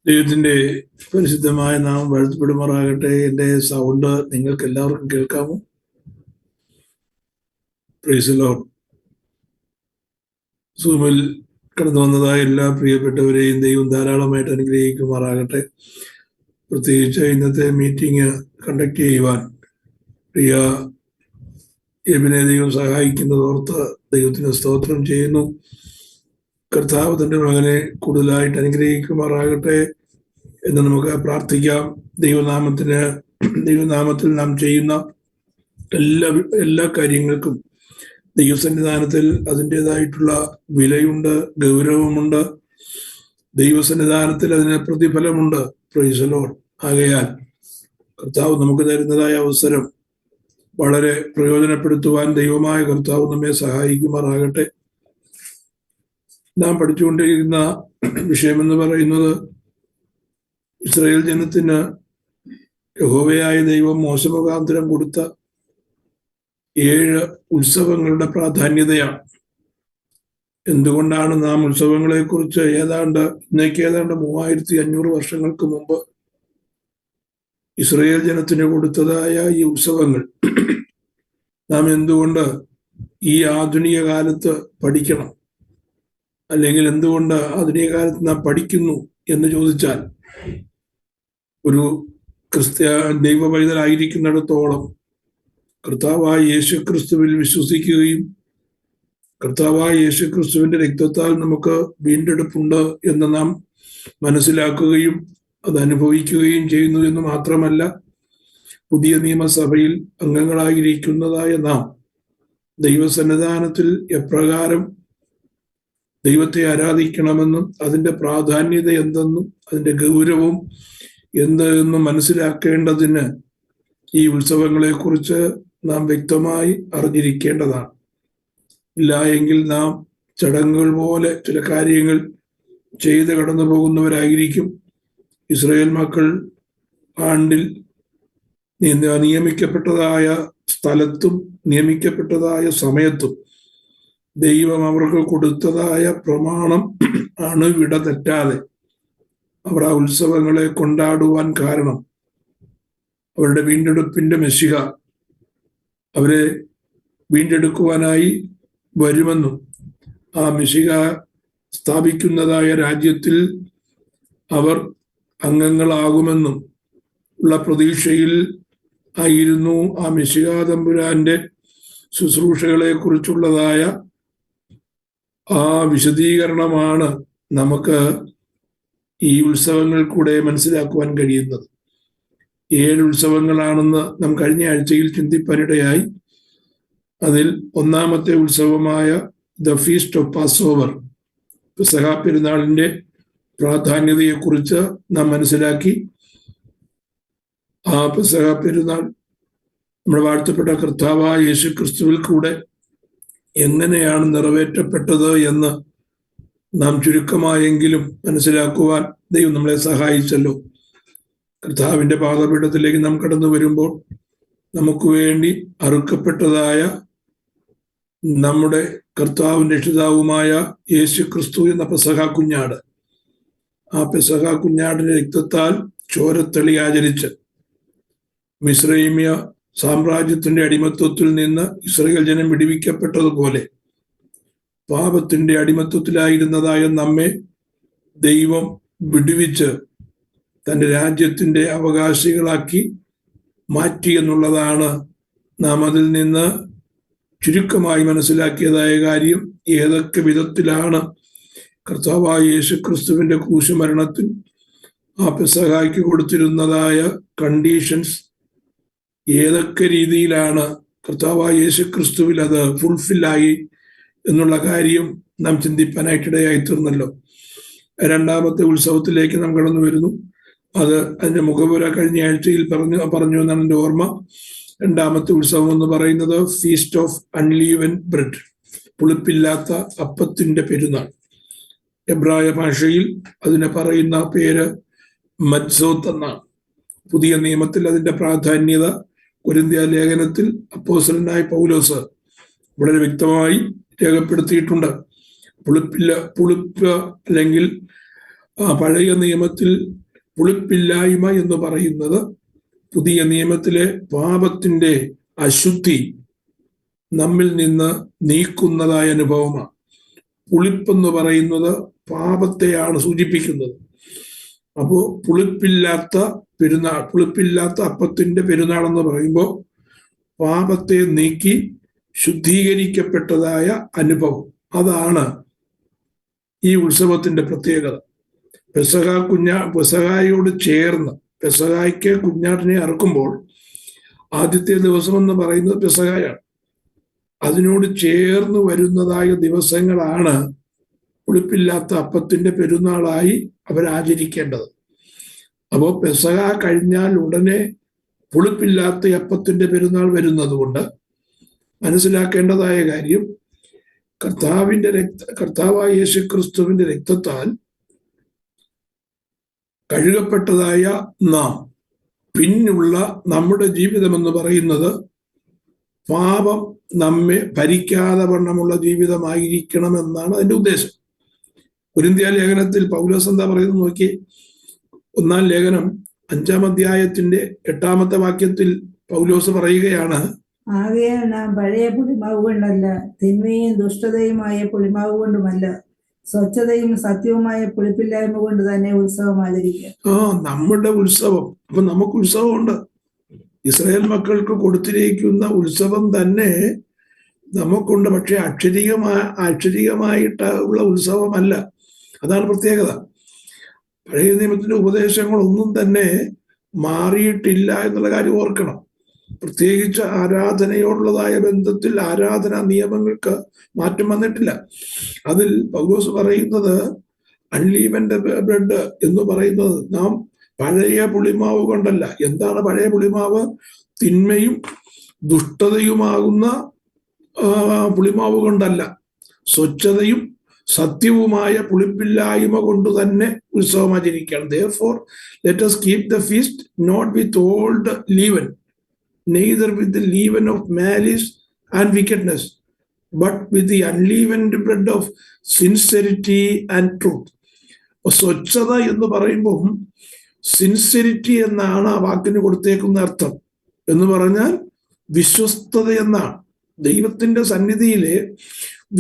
ദൈവത്തിന്റെ പരിശുദ്ധമായ നാം വാഴ്ത്തപ്പെടുമാറാകട്ടെ. എൻ്റെ സൗണ്ട് നിങ്ങൾക്ക് എല്ലാവർക്കും കേൾക്കാമോ? Price the Lord. സൂമിൽ കടന്നു വന്നതായ എല്ലാ പ്രിയപ്പെട്ടവരെയും ദൈവം ധാരാളമായിട്ട് അനുഗ്രഹിക്കുമാറാകട്ടെ. പ്രത്യേകിച്ച് ഇന്നത്തെ മീറ്റിംഗ് കണ്ടക്ട് ചെയ്യുവാൻ പ്രിയ എബിനെ ദൈവം സഹായിക്കുന്നതോർത്ത് ദൈവത്തിന് സ്തോത്രം ചെയ്യുന്നു. കർത്താവ് തൻ്റെ മകനെ കൂടുതലായിട്ട് അനുഗ്രഹിക്കുമാറാകട്ടെ എന്ന് നമുക്ക് പ്രാർത്ഥിക്കാം. ദൈവനാമത്തിൽ നാം ചെയ്യുന്ന എല്ലാ കാര്യങ്ങൾക്കും ദൈവസന്നിധാനത്തിൽ അതിൻ്റെതായിട്ടുള്ള വിലയുണ്ട്, ഗൗരവമുണ്ട്. ദൈവസന്നിധാനത്തിൽ അതിന് പ്രതിഫലമുണ്ട്. Praise the lord. ആകയാൽ കർത്താവ് നമുക്ക് തരുന്നതായ അവസരം വളരെ പ്രയോജനപ്പെടുത്തുവാൻ ദൈവമായ കർത്താവ് നമ്മെ സഹായിക്കുമാറാകട്ടെ. നാം പഠിച്ചുകൊണ്ടിരിക്കുന്ന വിഷയമെന്ന് പറയുന്നത് ഇസ്രായേൽ ജനത്തിന് യഹോവയായ ദൈവം മോശ മുഖാന്തരം കൊടുത്ത 7 ഉത്സവങ്ങളുടെ പ്രാധാന്യതയാണ്. എന്തുകൊണ്ടാണ് നാം ഉത്സവങ്ങളെ കുറിച്ച് ഏതാണ്ട് 3500 വർഷങ്ങൾക്ക് മുമ്പ് ഇസ്രായേൽ ജനത്തിന് കൊടുത്തതായ ഈ ഉത്സവങ്ങൾ നാം എന്തുകൊണ്ട് ഈ ആധുനിക കാലത്ത് പഠിക്കണം, അല്ലെങ്കിൽ എന്തുകൊണ്ട് ആധുനിക കാലത്ത് നാം പഠിക്കുന്നു എന്ന് ചോദിച്ചാൽ, ഒരു ദൈവ പൈതലായിരിക്കുന്നിടത്തോളം കർത്താവായ യേശുക്രിസ്തുവിൽ വിശ്വസിക്കുകയും കർത്താവായ യേശുക്രിസ്തുവിന്റെ രക്തത്താൽ നമുക്ക് വീണ്ടെടുപ്പുണ്ട് എന്ന് നാം മനസ്സിലാക്കുകയും അത് അനുഭവിക്കുകയും ചെയ്യുന്നു എന്ന് മാത്രമല്ല, പുതിയ നിയമസഭയിൽ അംഗങ്ങളായിരിക്കുന്നതായ നാം ദൈവസന്നിധാനത്തിൽ എപ്രകാരം ദൈവത്തെ ആരാധിക്കണമെന്നും അതിൻ്റെ പ്രാധാന്യത എന്തെന്നും അതിൻ്റെ ഗൗരവം എന്തെന്നും മനസ്സിലാക്കേണ്ടതിന് ഈ ഉത്സവങ്ങളെക്കുറിച്ച് നാം വ്യക്തമായി അറിഞ്ഞിരിക്കേണ്ടതാണ്. ഇല്ല എങ്കിൽ നാം ചടങ്ങുകൾ പോലെ ചില കാര്യങ്ങൾ ചെയ്ത് കടന്നു പോകുന്നവരായിരിക്കും. ഇസ്രായേൽ മക്കൾ ആണ്ടിൽ നിയമിക്കപ്പെട്ടതായ സ്ഥലത്തും നിയമിക്കപ്പെട്ടതായ സമയത്തും ദൈവം അവർക്ക് കൊടുത്തതായ പ്രമാണം അണുവിട തെറ്റാതെ അവർ ആ ഉത്സവങ്ങളെ കൊണ്ടാടുവാൻ കാരണം അവരുടെ വീണ്ടെടുപ്പിന്റെ മെസ്സിഹ അവരെ വീണ്ടെടുക്കുവാനായി വരുമെന്നും ആ മെസ്സിഹ സ്ഥാപിക്കുന്നതായ രാജ്യത്തിൽ അവർ അംഗങ്ങളാകുമെന്നും ഉള്ള പ്രതീക്ഷയിൽ ആയിരുന്നു ആ മെസ്സിഹ തമ്പുരാന്റെ ശുശ്രൂഷകളെ കുറിച്ചുള്ളതായ ആ വിശദീകരണമാണ് നമുക്ക് ഈ ഉത്സവങ്ങൾ കൂടെ മനസ്സിലാക്കുവാൻ കഴിയുന്നത്. 7 ഉത്സവങ്ങളാണെന്ന് നാം കഴിഞ്ഞ ആഴ്ചയിൽ ചിന്തിപ്പാനിടയായി. അതിൽ ഒന്നാമത്തെ ഉത്സവമായ ദ ഫീസ്റ്റ് ഓഫ് പാസ്ഓവർ, പെസഹ പെരുന്നാളിന്റെ പ്രാധാന്യതയെക്കുറിച്ച് നാം മനസ്സിലാക്കി. ആ പെസഹ പെരുന്നാൾ നമ്മുടെ വാഴ്ത്തപ്പെട്ട കർത്താവായ യേശുക്രിസ്തുവിൽ കൂടെ എങ്ങനെയാണ് നിറവേറ്റപ്പെട്ടത് എന്ന് നാം ചുരുക്കമായെങ്കിലും മനസ്സിലാക്കുവാൻ ദൈവം നമ്മളെ സഹായിച്ചല്ലോ. കർത്താവിന്റെ പാദപീഠത്തിലേക്ക് നാം കടന്നു വരുമ്പോൾ നമുക്ക് വേണ്ടി അറുക്കപ്പെട്ടതായ നമ്മുടെ കർത്താവും രക്ഷിതാവുമായ യേശുക്രിസ്തു എന്ന പെസഹ കുഞ്ഞാട്, ആ പെസഹ കുഞ്ഞാടിന്റെ രക്തത്താൽ ചോരത്തളി ആചരിച്ച് മിസ്രൈമ്യ സാമ്രാജ്യത്തിന്റെ അടിമത്വത്തിൽ നിന്ന് ഇസ്രായേൽ ജനം വിടുവിക്കപ്പെട്ടതുപോലെ പാപത്തിന്റെ അടിമത്വത്തിലായിരുന്നതായ നമ്മെ ദൈവം വിടുവിച്ച് തൻ്റെ രാജ്യത്തിന്റെ അവകാശികളാക്കി മാറ്റി എന്നുള്ളതാണ് നാം അതിൽ നിന്ന് ചുരുക്കമായി മനസ്സിലാക്കിയതായ കാര്യം. ഏതൊക്കെ വിധത്തിലാണ് കർത്താവായ യേശുക്രിസ്തുവിന്റെ ക്രൂശുമരണത്തിൽ ആ പെസഹായ്ക്ക് കൊടുത്തിരുന്നതായ കണ്ടീഷൻസ്, ഏതൊക്കെ രീതിയിലാണ് കർത്താവായ യേശുക്രിസ്തുവിൽ അത് ഫുൾഫില്ലായി എന്നുള്ള കാര്യം നാം ചിന്തിപ്പാനായിട്ടിടയായി തീർന്നല്ലോ. രണ്ടാമത്തെ ഉത്സവത്തിലേക്ക് നാം കടന്നു വരുന്നു. അതിന്റെ മുഖപുര കഴിഞ്ഞ ആഴ്ചയിൽ പറഞ്ഞു എന്നാണ് എൻ്റെ ഓർമ്മ. രണ്ടാമത്തെ ഉത്സവം എന്ന് പറയുന്നത് ഫീസ്റ്റ് ഓഫ് അൺലീവൻ ബ്രെഡ്, പുളിപ്പില്ലാത്ത അപ്പത്തിന്റെ പെരുന്നാൾ. എബ്രായ ഭാഷയിൽ അതിനെ പറയുന്ന പേര് മത്സോത്ത് എന്നാണ്. പുതിയ നിയമത്തിൽ അതിന്റെ പ്രാധാന്യത കൊരിന്ത്യ ലേഖനത്തിൽ അപ്പോസ്തലനായ പൗലോസ് വളരെ വ്യക്തമായി രേഖപ്പെടുത്തിയിട്ടുണ്ട്. പുളിപ്പ് അല്ലെങ്കിൽ പഴയ നിയമത്തിൽ പുളിപ്പില്ലായ്മ എന്ന് പറയുന്നത് പുതിയ നിയമത്തിലെ പാപത്തിന്റെ അശുദ്ധി നമ്മിൽ നിന്ന് നീക്കുന്നതായ അനുഭവമാണ്. പുളിപ്പെന്ന് പറയുന്നത് പാപത്തെയാണ് സൂചിപ്പിക്കുന്നത്. അപ്പോ പുളിപ്പില്ലാത്ത പെരുന്നാൾ, പുളിപ്പില്ലാത്ത അപ്പത്തിന്റെ പെരുന്നാൾ എന്ന് പറയുമ്പോൾ പാപത്തെ നീക്കി ശുദ്ധീകരിക്കപ്പെട്ടതായ അനുഭവം. അതാണ് ഈ ഉത്സവത്തിന്റെ പ്രത്യേകത. പെസഹായോട് ചേർന്ന്, പെസഹായ്ക്ക് കുഞ്ഞാട്ടിനെ അറുക്കുമ്പോൾ ആദ്യത്തെ ദിവസം എന്ന് പറയുന്നത് പെസഹായാണ്. അതിനോട് ചേർന്ന് വരുന്നതായ ദിവസങ്ങളാണ് പുളിപ്പില്ലാത്ത അപ്പത്തിന്റെ പെരുന്നാളായി അവരാചരിക്കേണ്ടത്. അപ്പോൾ പെസഹ കഴിഞ്ഞാൽ ഉടനെ പുളിപ്പില്ലാത്ത അപ്പത്തിന്റെ പെരുന്നാൾ വരുന്നത് കൊണ്ട് മനസ്സിലാക്കേണ്ടതായ കാര്യം, കർത്താവായ യേശുക്രിസ്തുവിന്റെ രക്തത്താൽ കഴുകപ്പെട്ടതായ നാം പിന്നുള്ള നമ്മുടെ ജീവിതം എന്ന് പറയുന്നത് പാപം നമ്മെ ഭരിക്കാതെ വണ്ണമുള്ള ജീവിതമായിരിക്കണമെന്നാണ് അതിന്റെ ഉദ്ദേശം. കൊരിന്ത്യ ലേഖനത്തിൽ പൗലോസ് എന്താ പറയുന്നത് നോക്കി. 1-ാം ലേഖനം 5-ാം അധ്യായത്തിന്റെ 8-ാമത്തെ വാക്യത്തിൽ പൗലോസ് പറയുകയാണ്, ആകയാൽ നാം പഴയ പുളിമാവ് കൊണ്ടല്ല, തിന്മയും ദുഷ്ടതയുമായ പുളിമാവ് കൊണ്ടുമല്ല, സ്വച്ഛതയും സത്യവുമായ പുളിപ്പില്ലായ്മ കൊണ്ട് തന്നെ ഉത്സവം ആചരിക്കുക. നമ്മുടെ ഉത്സവം. അപ്പൊ നമുക്ക് ഉത്സവമുണ്ട്. ഇസ്രായേൽ മക്കൾക്ക് കൊടുത്തിരിക്കുന്ന ഉത്സവം തന്നെ നമുക്കുണ്ട്. പക്ഷെ അക്ഷരികമായിട്ടുള്ള ഉത്സവമല്ല. അതാണ് പ്രത്യേകത. പഴയ നിയമത്തിന്റെ ഉപദേശങ്ങളൊന്നും തന്നെ മാറിയിട്ടില്ല എന്നുള്ള കാര്യം ഓർക്കണം. പ്രത്യേകിച്ച് ആരാധനയോടുള്ളതായ ബന്ധത്തിൽ ആരാധനാ നിയമങ്ങൾക്ക് മാറ്റം വന്നിട്ടില്ല. അതിൽ പൗലോസ് പറയുന്നത് അൺലീവൻഡ് ബ്രെഡ് എന്ന് പറയുന്നത് നാം പഴയ പുളിമാവ് കൊണ്ടല്ല. എന്താണ് പഴയ പുളിമാവ്? തിന്മയും ദുഷ്ടതയുമാകുന്ന പുളിമാവ് കൊണ്ടല്ല, സ്വച്ഛതയും സത്യവുമായ പുളിപ്പില്ലായ്മ കൊണ്ട് തന്നെ ഉത്സവം ആചരിക്കുകയാണ്. Therefore, let us keep the feast not with old leaven, neither with the leaven of malice and wickedness, but with the unleavened bread of sincerity and truth. സ്വച്ഛത എന്ന് പറയുമ്പോൾ സിൻസിരിറ്റി എന്നാണ് ആ വാക്കിന് കൊടുത്തേക്കുന്ന അർത്ഥം. എന്ന് പറഞ്ഞാൽ വിശ്വസ്തത എന്നാണ്. ദൈവത്തിന്റെ സന്നിധിയിലെ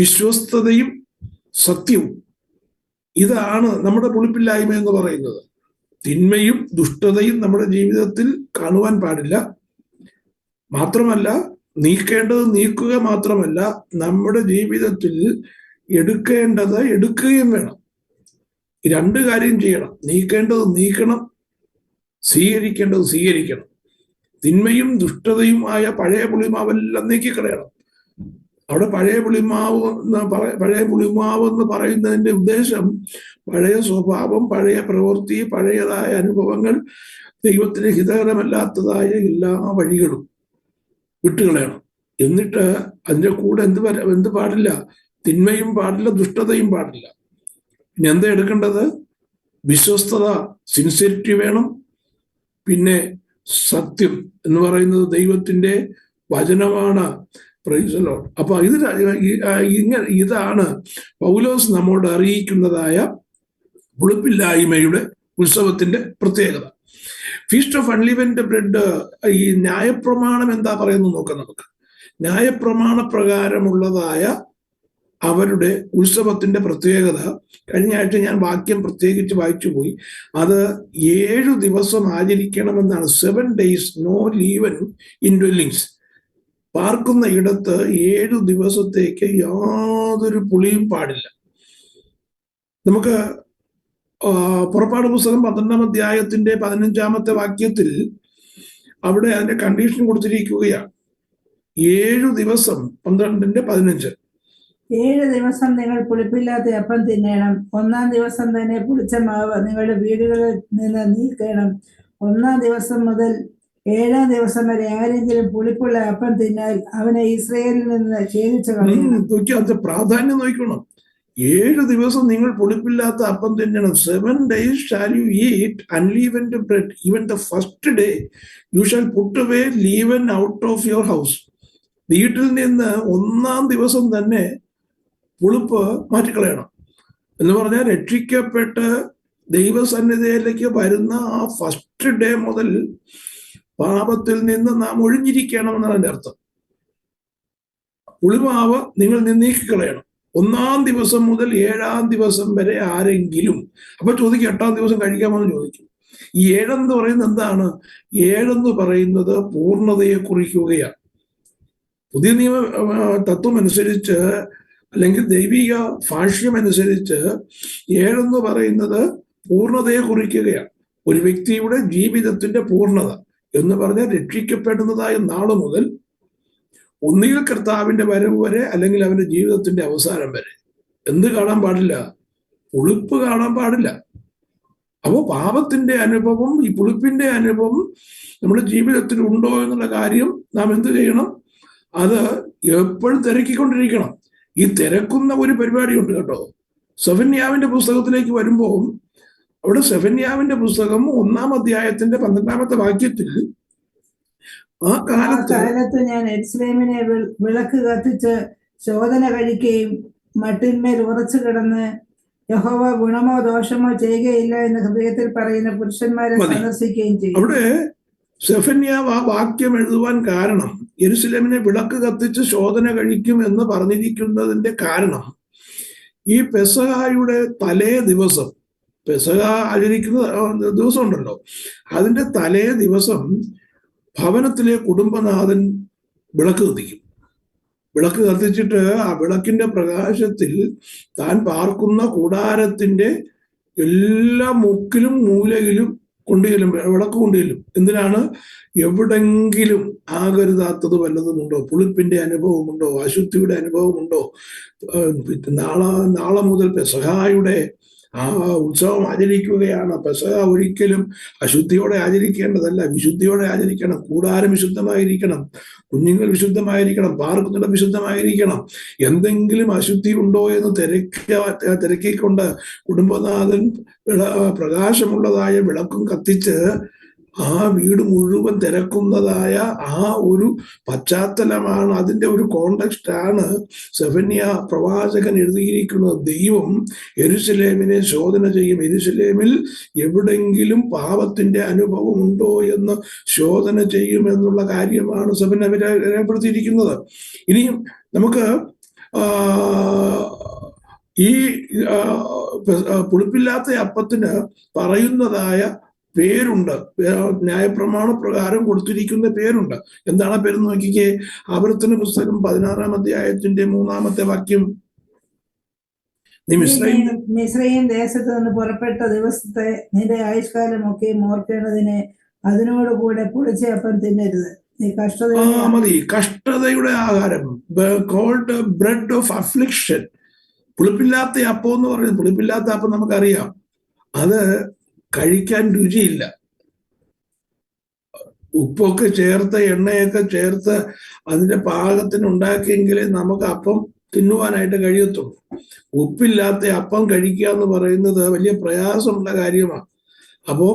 വിശ്വസ്തതയും സത്യവും, ഇതാണ് നമ്മുടെ പുളിപ്പില്ലായ്മ എന്ന് പറയുന്നത്. തിന്മയും ദുഷ്ടതയും നമ്മുടെ ജീവിതത്തിൽ കാണുവാൻ പാടില്ല. മാത്രമല്ല, നീക്കേണ്ടത് നീക്കുക മാത്രമല്ല, നമ്മുടെ ജീവിതത്തിൽ എടുക്കേണ്ടത് എടുക്കുകയും വേണം. ഈ രണ്ട് കാര്യം ചെയ്യണം. നീക്കേണ്ടത് നീക്കണം, സ്വീകരിക്കേണ്ടത് സ്വീകരിക്കണം. തിന്മയും ദുഷ്ടതയുമായ പഴയ പുളിമാവെല്ലാം നീക്കിക്കളയണം. അവിടെ പഴയ പുളിമാവ് എന്ന് പറയുന്നതിന്റെ ഉദ്ദേശം പഴയ സ്വഭാവം, പഴയ പ്രവൃത്തി, പഴയതായ അനുഭവങ്ങൾ, ദൈവത്തിന് ഹിതകരമല്ലാത്തതായ എല്ലാ വഴികളും വിട്ടുകളയണം. എന്നിട്ട് അതിന്റെ കൂടെ എന്ത് പാടില്ല? തിന്മയും പാടില്ല, ദുഷ്ടതയും പാടില്ല. പിന്നെ എന്താ എടുക്കേണ്ടത്? വിശ്വസ്തത, സിൻസിയറിറ്റി വേണം. പിന്നെ സത്യം എന്ന് പറയുന്നത് ദൈവത്തിന്റെ വചനമാണ്. Price the Lord. അപ്പൊ ഇതാണ് പൗലോസ് നമ്മോട് അറിയിക്കുന്നതായ പുളിപ്പില്ലായ്മയുടെ ഉത്സവത്തിന്റെ പ്രത്യേകത. ഫീസ്റ്റ് ഓഫ് അൺലിവൻഡ് ബ്രെഡ്, ഈ ന്യായപ്രമാണം എന്താ പറയുന്നത് നോക്കാം നമുക്ക്. ന്യായപ്രമാണ പ്രകാരമുള്ളതായ അവരുടെ ഉത്സവത്തിന്റെ പ്രത്യേകത, കഴിഞ്ഞ ആഴ്ച ഞാൻ വാക്യം പ്രത്യേകിച്ച് വായിച്ചു പോയി. അത് 7 ദിവസം ആചരിക്കണമെന്നാണ്. 7 days നോ ലീവൻ ഇൻ ഡ്വെല്ലിങ്സ്. പാർക്കുന്ന ഇടത്ത് 7 ദിവസത്തേക്ക് യാതൊരു പുളിയും പാടില്ല. നമുക്ക് പുറപ്പാട് പുസ്തകം 12-ാം അധ്യായത്തിന്റെ 15-ാമത്തെ വാക്യത്തിൽ അവിടെ അതിന്റെ കണ്ടീഷൻ കൊടുത്തിരിക്കുകയാണ്. 7 ദിവസം, 12-15. 7 ദിവസം നിങ്ങൾ പുളിപ്പില്ലാത്ത അപ്പം തിന്നണം. 1-ാം ദിവസം തന്നെ പുളിച്ച മാവ് നിങ്ങളുടെ വീടുകളിൽ നിന്ന് നീക്കണം. 1-ാം ദിവസം മുതൽ 7-ാം ദിവസം വരെ ആരെങ്കിലും പുളിപ്പുള്ള അപ്പം തിന്നാൽ അവനെ ഇസ്രായേലിൽ നിന്ന് ഛേദിച്ചു കളയണം. അത് പ്രാധാന്യം നോക്കണം. 7 ദിവസം നിങ്ങൾ പുളിപ്പില്ലാത്ത അപ്പം തിന്നണം. 7 days shall you eat unleavened bread. Even the first day you shall put away leaven out of your house. വീട്ടിൽ നിന്ന് 1-ാം ദിവസം തന്നെ പുളിപ്പ് മാറ്റിക്കളയണം. എന്ന് പറഞ്ഞാൽ രക്ഷിക്കപ്പെട്ട് ദൈവസന്നിധിയിലേക്ക് വരുന്ന ആ ഫസ്റ്റ് ഡേ മുതൽ പാപത്തിൽ നിന്ന് നാം ഒഴിഞ്ഞിരിക്കണമെന്നാണ് എൻ്റെ അർത്ഥം. പുളിമാവ് നിങ്ങൾ നീക്കിക്കളയണം. 1-ാം ദിവസം മുതൽ 7-ാം ദിവസം വരെ ആരെങ്കിലും, അപ്പൊ ചോദിക്കും 8-ാം ദിവസം കഴിക്കാമെന്ന് ചോദിക്കും. ഈ 7 എന്ന് പറയുന്നത് എന്താണ്? 7 എന്ന് പറയുന്നത് പൂർണ്ണതയെ കുറിക്കുകയാണ്. പുതിയ നിയമ തത്വം അനുസരിച്ച് അല്ലെങ്കിൽ ദൈവിക ഭാഷ്യം അനുസരിച്ച് 7 എന്ന് പറയുന്നത് പൂർണ്ണതയെ കുറിക്കുകയാണ്. ഒരു വ്യക്തിയുടെ ജീവിതത്തിന്റെ പൂർണ്ണത എന്ന് പറഞ്ഞാൽ രക്ഷിക്കപ്പെടുന്നതായ നാള് മുതൽ ഒന്നുകിൽ കർത്താവിന്റെ വരവ് വരെ അല്ലെങ്കിൽ അവന്റെ ജീവിതത്തിന്റെ അവസാനം വരെ എന്ത് കാണാൻ പാടില്ല? പുളിപ്പ് കാണാൻ പാടില്ല. അപ്പോൾ പാപത്തിന്റെ അനുഭവം, ഈ പുളിപ്പിന്റെ അനുഭവം നമ്മുടെ ജീവിതത്തിൽ ഉണ്ടോ എന്നുള്ള കാര്യം നാം എന്ത് ചെയ്യണം? അത് എപ്പോഴും തിരക്കിക്കൊണ്ടിരിക്കണം. ഈ തിരക്കുന്ന ഒരു പരിപാടിയുണ്ട് കേട്ടോ. സെഫന്യാവിന്റെ പുസ്തകത്തിലേക്ക് വരുമ്പോൾ അവിടെ സെഫന്യാവിന്റെ പുസ്തകം 1-ാം അധ്യായത്തിന്റെ 12-ാമത്തെ വാക്യത്തിൽ ആ കാലത്ത് ഞാൻ യെരൂശലേമിനെ വിളക്ക് കത്തിച്ച് ശോധന കഴിക്കുകയും മട്ടിന്മേൽ ഉറച്ചു കിടന്ന് യഹോവ ഗുണമോ ദോഷമോ ചെയ്യുകയില്ല എന്ന് ഹൃദയത്തിൽ പറയുന്ന പുരുഷന്മാരെ സന്ദർശിക്കുകയും ചെയ്യും. അവിടെ സെഫന്യാവ് ആ വാക്യം എഴുതുവാൻ കാരണം, യെരൂശലേമിനെ വിളക്ക് കത്തിച്ച് ശോധന കഴിക്കും എന്ന് പറഞ്ഞിരിക്കുന്നതിന്റെ കാരണം, ഈ പെസഹായുടെ തലേ ദിവസം, പെസഹ ആചരിക്കുന്ന ദിവസം ഉണ്ടല്ലോ, അതിന്റെ തലേ ദിവസം ഭവനത്തിലെ കുടുംബനാഥൻ വിളക്ക് കത്തിക്കും. വിളക്ക് കത്തിച്ചിട്ട് ആ വിളക്കിന്റെ പ്രകാശത്തിൽ താൻ പാർക്കുന്ന കൂടാരത്തിന്റെ എല്ലാ മുക്കിലും മൂലയിലും കൊണ്ടുചെല്ലും, വിളക്ക് കൊണ്ടുചെല്ലും. എന്തിനാണ്? എവിടെങ്കിലും ആകരുതാത്തത് വല്ലതുമുണ്ടോ? പുളിപ്പിന്റെ അനുഭവമുണ്ടോ? അശുദ്ധിയുടെ അനുഭവമുണ്ടോ? നാളെ മുതൽ പെസഹായുടെ ആ ഉത്സവം ആചരിക്കുകയാണ്. പെസഹ ഒരിക്കലും അശുദ്ധിയോടെ ആചരിക്കേണ്ടതല്ല, വിശുദ്ധിയോടെ ആചരിക്കണം. കൂടാരം വിശുദ്ധമായിരിക്കണം, കുഞ്ഞുങ്ങൾ വിശുദ്ധമായിരിക്കണം, പാർക്കുന്നിടം വിശുദ്ധമായിരിക്കണം. എന്തെങ്കിലും അശുദ്ധി ഉണ്ടോ എന്ന് തിരക്കിക്കൊണ്ട് കുടുംബനാഥൻ പ്രകാശമുള്ളതായ വിളക്കും കത്തിച്ച് ആ വീട് മുഴുവൻ തിരക്കുന്നതായ ആ ഒരു പശ്ചാത്തലമാണ്, അതിന്റെ ഒരു കോണ്ടെക്സ്റ്റാണ് സെഫന്യാ പ്രവാചകൻ എഴുതിയിരിക്കുന്നത്. ദൈവം യെരൂശലേമിനെ ശോധന ചെയ്യും. യെരൂശലേമിൽ എവിടെങ്കിലും പാപത്തിന്റെ അനുഭവം ഉണ്ടോ എന്ന് ശോധന ചെയ്യുമെന്നുള്ള കാര്യമാണ് സെഫന്യാ രേഖപ്പെടുത്തിയിരിക്കുന്നത്. ഇനിയും നമുക്ക് ഈ പുളിപ്പില്ലാത്ത അപ്പത്തിന് പറയുന്നതായ പേരുണ്ട്, ന്യായപ്രമാണ പ്രകാരം കൊടുത്തിരിക്കുന്ന പേരുണ്ട്. എന്താണ് പേരെന്ന് നോക്കിക്കേ. ആവർത്തന പുസ്തകം 16-ാം അധ്യായത്തിന്റെ 3-ാമത്തെ വാക്യം. മിസ്രയീം ദേശത്ത് നിന്ന് പുറപ്പെട്ട ദിവസത്തെ നിന്റെ ആയുഷ്കാലമൊക്കെ ഓർക്കേണ്ടതിന് അതിനോടുകൂടെ പുളിച്ച അപ്പം തിന്നരുത്. മതി. കഷ്ടതയുടെ ആഹാരം, കോൾഡ് ബ്രെഡ് ഓഫ് അഫ്ലിക്ഷൻ. പുളിപ്പില്ലാത്ത അപ്പം എന്ന് പറയുന്നത്, പുളിപ്പില്ലാത്ത അപ്പം നമുക്കറിയാം, അത് കഴിക്കാൻ രുചിയില്ല. ഉപ്പൊക്കെ ചേർത്ത് എണ്ണയൊക്കെ ചേർത്ത് അതിന്റെ പാകത്തിന് ഉണ്ടാക്കിയെങ്കിലേ നമുക്ക് അപ്പം തിന്നുവാനായിട്ട് കഴിയത്തുള്ളൂ. ഉപ്പില്ലാത്ത അപ്പം കഴിക്കുക എന്ന് പറയുന്നത് വലിയ പ്രയാസമുള്ള കാര്യമാണ്. അപ്പോൾ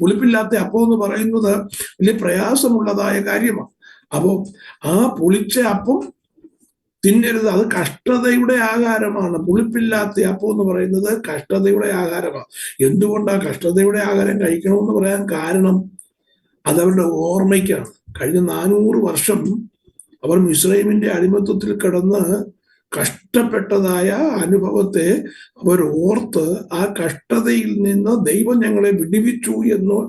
പുളിപ്പില്ലാത്ത അപ്പം എന്ന് പറയുന്നത് വലിയ പ്രയാസമുള്ളതായ കാര്യമാണ്. അപ്പോൾ ആ പുളിച്ച അപ്പം തിന്നരുത്. അത് കഷ്ടതയുടെ ആഹാരമാണ്. പുളിപ്പില്ലാത്ത അപ്പം എന്ന് പറയുന്നത് കഷ്ടതയുടെ ആഹാരമാണ്. എന്തുകൊണ്ടാണ് കഷ്ടതയുടെ ആഹാരം കഴിക്കണമെന്ന് പറയാൻ കാരണം? അതവരുടെ ഓർമ്മയ്ക്കാണ്. കഴിഞ്ഞ 400 വർഷം അവർ മിസ്രൈമിന്റെ അടിമത്വത്തിൽ കിടന്ന് കഷ്ടപ്പെട്ടതായ അനുഭവത്തെ അവർ ഓർത്ത് ആ കഷ്ടതയിൽ നിന്ന് ദൈവം ഞങ്ങളെ വിടുവിച്ചു എന്ന്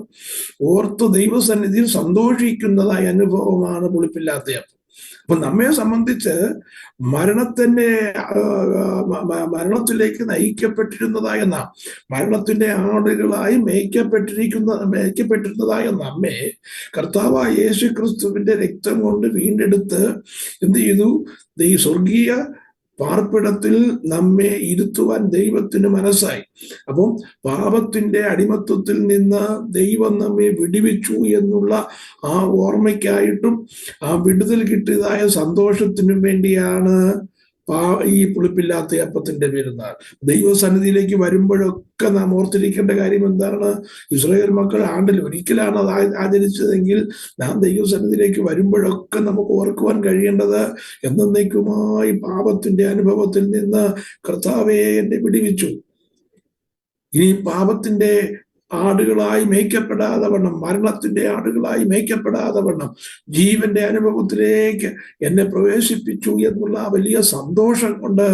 ഓർത്ത് ദൈവസന്നിധിയിൽ സന്തോഷിക്കുന്നതായ അനുഭവമാണ് പുളിപ്പില്ലാത്ത അപ്പം. അപ്പൊ നമ്മെ സംബന്ധിച്ച് മരണത്തിലേക്ക് നയിക്കപ്പെട്ടിരുന്നതായ നാം, മരണത്തിന്റെ ആടുകളായി മേയ്ക്കപ്പെട്ടിരുന്നതായ നമ്മെ കർത്താവായ യേശു ക്രിസ്തുവിന്റെ രക്തം കൊണ്ട് വീണ്ടെടുത്ത് എന്ത് ചെയ്തു? ഈ സ്വർഗീയ പാർപ്പിടത്തിൽ നമ്മെ ഇരുത്തുവാൻ ദൈവത്തിന് മനസ്സായി. അപ്പം പാപത്തിന്റെ അടിമത്വത്തിൽ നിന്ന് ദൈവം നമ്മെ വിടുവിച്ചു എന്നുള്ള ആ ഓർമ്മയ്ക്കായിട്ടും ആ വിടുതൽ കിട്ടിയതായ സന്തോഷത്തിനും വേണ്ടിയാണ് ഈ പുളിപ്പില്ലാത്ത അപ്പത്തിന്റെ പെരുന്നാൾ. ദൈവസന്നിധിയിലേക്ക് വരുമ്പോഴൊക്കെ നാം ഓർത്തിരിക്കേണ്ട കാര്യം എന്താണ്? ഇസ്രായേൽ മക്കൾ ആണ്ടിൽ ഒരിക്കലാണ് അത് ആചരിച്ചതെങ്കിൽ നാം ദൈവസന്നിധിയിലേക്ക് വരുമ്പോഴൊക്കെ നമുക്ക് ഓർക്കുവാൻ കഴിയേണ്ടത്, എന്നേക്കുമായി പാപത്തിന്റെ അനുഭവത്തിൽ നിന്ന് കർത്താവേ എന്നെ വിടുവിച്ചു. ഇനി പാപത്തിന്റെ ആടുകളായി മേയ്ക്കപ്പെടാതെ വണ്ണം, മരണത്തിന്റെ ആടുകളായി മേയ്ക്കപ്പെടാതെ വണ്ണം ജീവന്റെ അനുഭവത്തിലേക്ക് എന്നെ പ്രവേശിപ്പിച്ചു എന്നുള്ള ആ വലിയ സന്തോഷം കൊണ്ട്